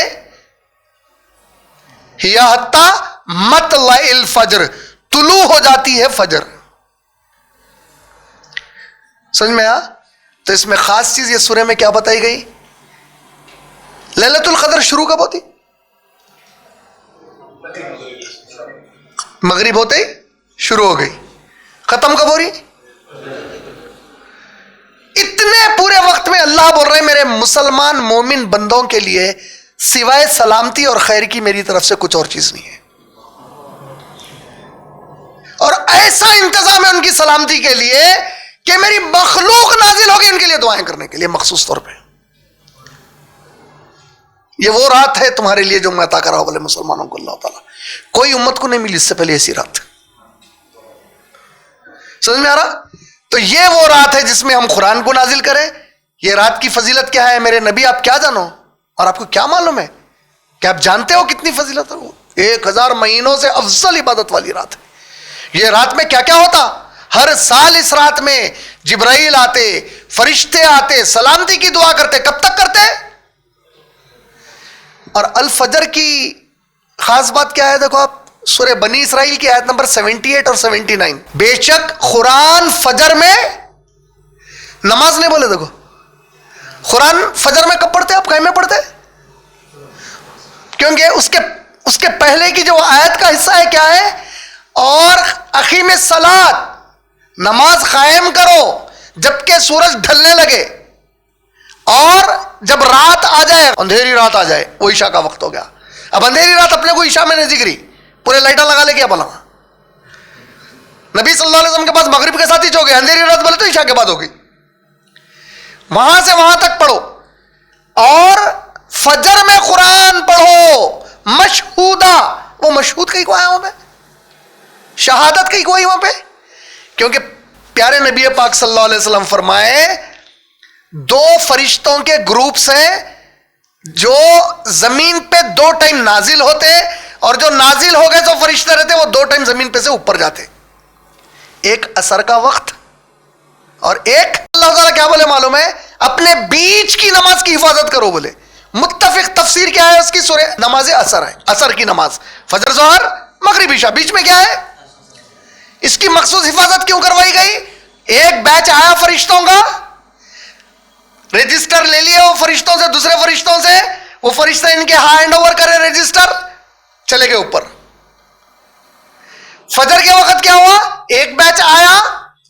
ہیا حتیٰ مطلع الفجر، طلوع ہو جاتی ہے فجر۔ سمجھ میں آیا؟ تو اس میں خاص چیز یہ سورہ میں کیا بتائی گئی؟ لیلۃ القدر شروع کب ہوتی؟ مغرب ہوتے ہی شروع ہو گئی، ختم کب ہو رہی؟ اتنے پورے وقت میں اللہ بول رہے ہیں میرے مسلمان مومن بندوں کے لیے سوائے سلامتی اور خیر کی میری طرف سے کچھ اور چیز نہیں ہے، اور ایسا انتظام ہے ان کی سلامتی کے لیے کہ میری مخلوق نازل ہوگی ان کے لیے دعائیں کرنے کے لیے مخصوص طور پہ۔ یہ وہ رات ہے تمہارے لیے جو میں عطا کرا بولے مسلمانوں کو اللہ تعالیٰ. کوئی امت کو نہیں ملی اس سے پہلے ایسی رات. سمجھ میں آ رہا؟ تو یہ وہ رات ہے جس میں ہم قرآن کو نازل کریں. یہ رات کی فضیلت کیا ہے میرے نبی آپ کیا جانو؟ اور آپ کو کیا معلوم ہے کہ آپ جانتے ہو کتنی فضیلت ہے؟ 1000 مہینوں سے افضل عبادت والی رات ہے. یہ رات میں کیا کیا ہوتا؟ ہر سال اس رات میں جبرائیل آتے، فرشتے آتے، سلامتی کی دعا کرتے. کب تک کرتے؟ اور الفجر کی خاص بات کیا ہے؟ دیکھو آپ سورہ بنی اسرائیل کی آیت نمبر 78 اور 79. بے شک قرآن فجر میں نماز نہیں بولے. دیکھو قرآن فجر میں کب پڑھتے؟ آپ قائم میں پڑھتے؟ کیونکہ اس کے پہلے کی جو آیت کا حصہ ہے کیا ہے؟ اور اقیم الصلاۃ، نماز قائم کرو جبکہ سورج ڈھلنے لگے، اور جب رات آ جائے، اندھیری رات آ جائے، وہ عشاء کا وقت ہو گیا. اب اندھیری رات اپنے کو عشاء میں نہیں ذکری، پورے لائٹیں لگا لے کیا بولا؟ نبی صلی اللہ علیہ وسلم کے پاس مغرب کے ساتھ ہی ہو گئے، اندھیری رات بولے تو عشاء کے بعد ہو گئی. وہاں سے وہاں تک پڑھو، اور فجر میں قرآن پڑھو مشہودہ. وہ مشہود کہیں کو آیا وہاں پہ، شہادت کہیں کو آئی وہاں پہ، کیونکہ پیارے نبی پاک صلی اللہ علیہ وسلم فرمائے 2 فرشتوں کے گروپس ہیں جو زمین پہ 2 ٹائم نازل ہوتے، اور جو نازل ہو گئے جو فرشتے رہتے وہ 2 ٹائم زمین پہ سے اوپر جاتے. ایک عصر کا وقت، اور ایک اللہ تعالیٰ کیا بولے معلوم ہے؟ اپنے بیچ کی نماز کی حفاظت کرو بولے. متفق تفسیر کیا ہے اس کی؟ سورہ نماز عصر ہے، عصر کی نماز، فجر ظہر مغرب عشاء، بیچ میں کیا ہے؟ اس کی مخصوص حفاظت کیوں کروائی گئی؟ ایک بیچ آیا فرشتوں کا، رجسٹر لے لیے وہ فرشتوں سے، دوسرے فرشتوں سے، وہ فرشتے ان کے ہینڈ اوور کرے رجسٹر، چلے گئے اوپر. فجر کے وقت کیا ہوا؟ ایک بیچ آیا،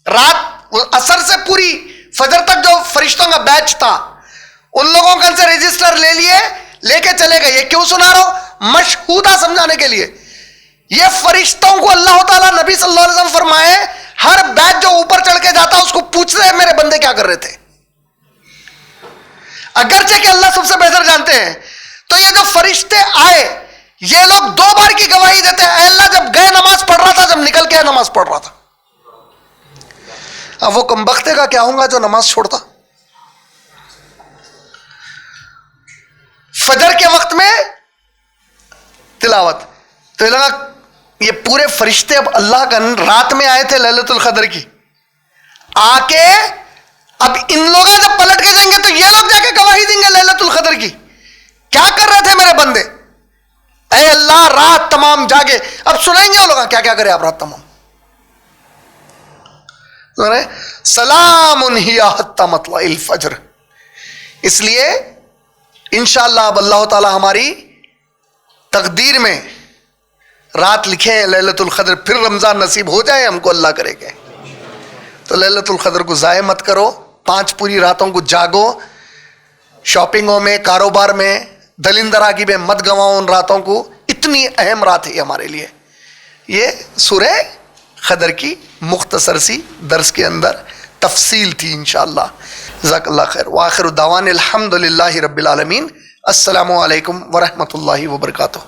رات عصر سے پوری فجر تک جو فرشتوں کا بیچ تھا ان لوگوں کل سے رجسٹر لے لیے، لے کے چلے گئے. یہ کیوں سنا رہا ہوں؟ مشہودہ سمجھانے کے لیے. یہ فرشتوں کو اللہ تعالیٰ نبی صلی اللہ علیہ وسلم فرمائے ہر بیچ جو اوپر چڑھ کے جاتا اس کو پوچھتے ہیں میرے بندے کیا کر رہے تھے، اگرچہ کہ اللہ سب سے بہتر جانتے ہیں. تو یہ جو فرشتے آئے یہ لوگ 2 بار کی گواہی دیتے ہیں، اے اللہ جب گئے نماز پڑھ رہا تھا، جب نکل کے نماز پڑھ رہا تھا. اب وہ کمبختے کا کیا ہوں گا جو نماز چھوڑتا؟ فجر کے وقت میں تلاوت. تو یہ لگا یہ پورے فرشتے اب اللہ کا رات میں آئے تھے لیلۃ القدر کی، آ کے اب ان لوگ جب پلٹ کے جائیں گے تو یہ لوگ جا کے گواہی دیں گے لیلۃ القدر کی، کیا کر رہے تھے میرے بندے؟ اے اللہ رات تمام جاگے. اب سنائیں گے وہ لوگ کیا کیا کرے آپ رات تمام. سلام ہی حتی مطلع الفجر. اس لیے انشاءاللہ اب اللہ تعالی ہماری تقدیر میں رات لکھیں لیلۃ القدر، پھر رمضان نصیب ہو جائے ہم کو، اللہ کرے گا. تو لیلۃ القدر کو ضائع مت کرو، 5 پوری راتوں کو جاگو، شاپنگوں میں، کاروبار میں، دلندراگی میں مت گنواؤ ان راتوں کو. اتنی اہم رات ہے ہمارے لیے. یہ سورہ قدر کی مختصر سی درس کے اندر تفصیل تھی انشاءاللہ. جزاک اللہ خیر. وآخر دعوان الحمدللہ رب العالمین. السلام علیکم ورحمۃ اللہ وبرکاتہ.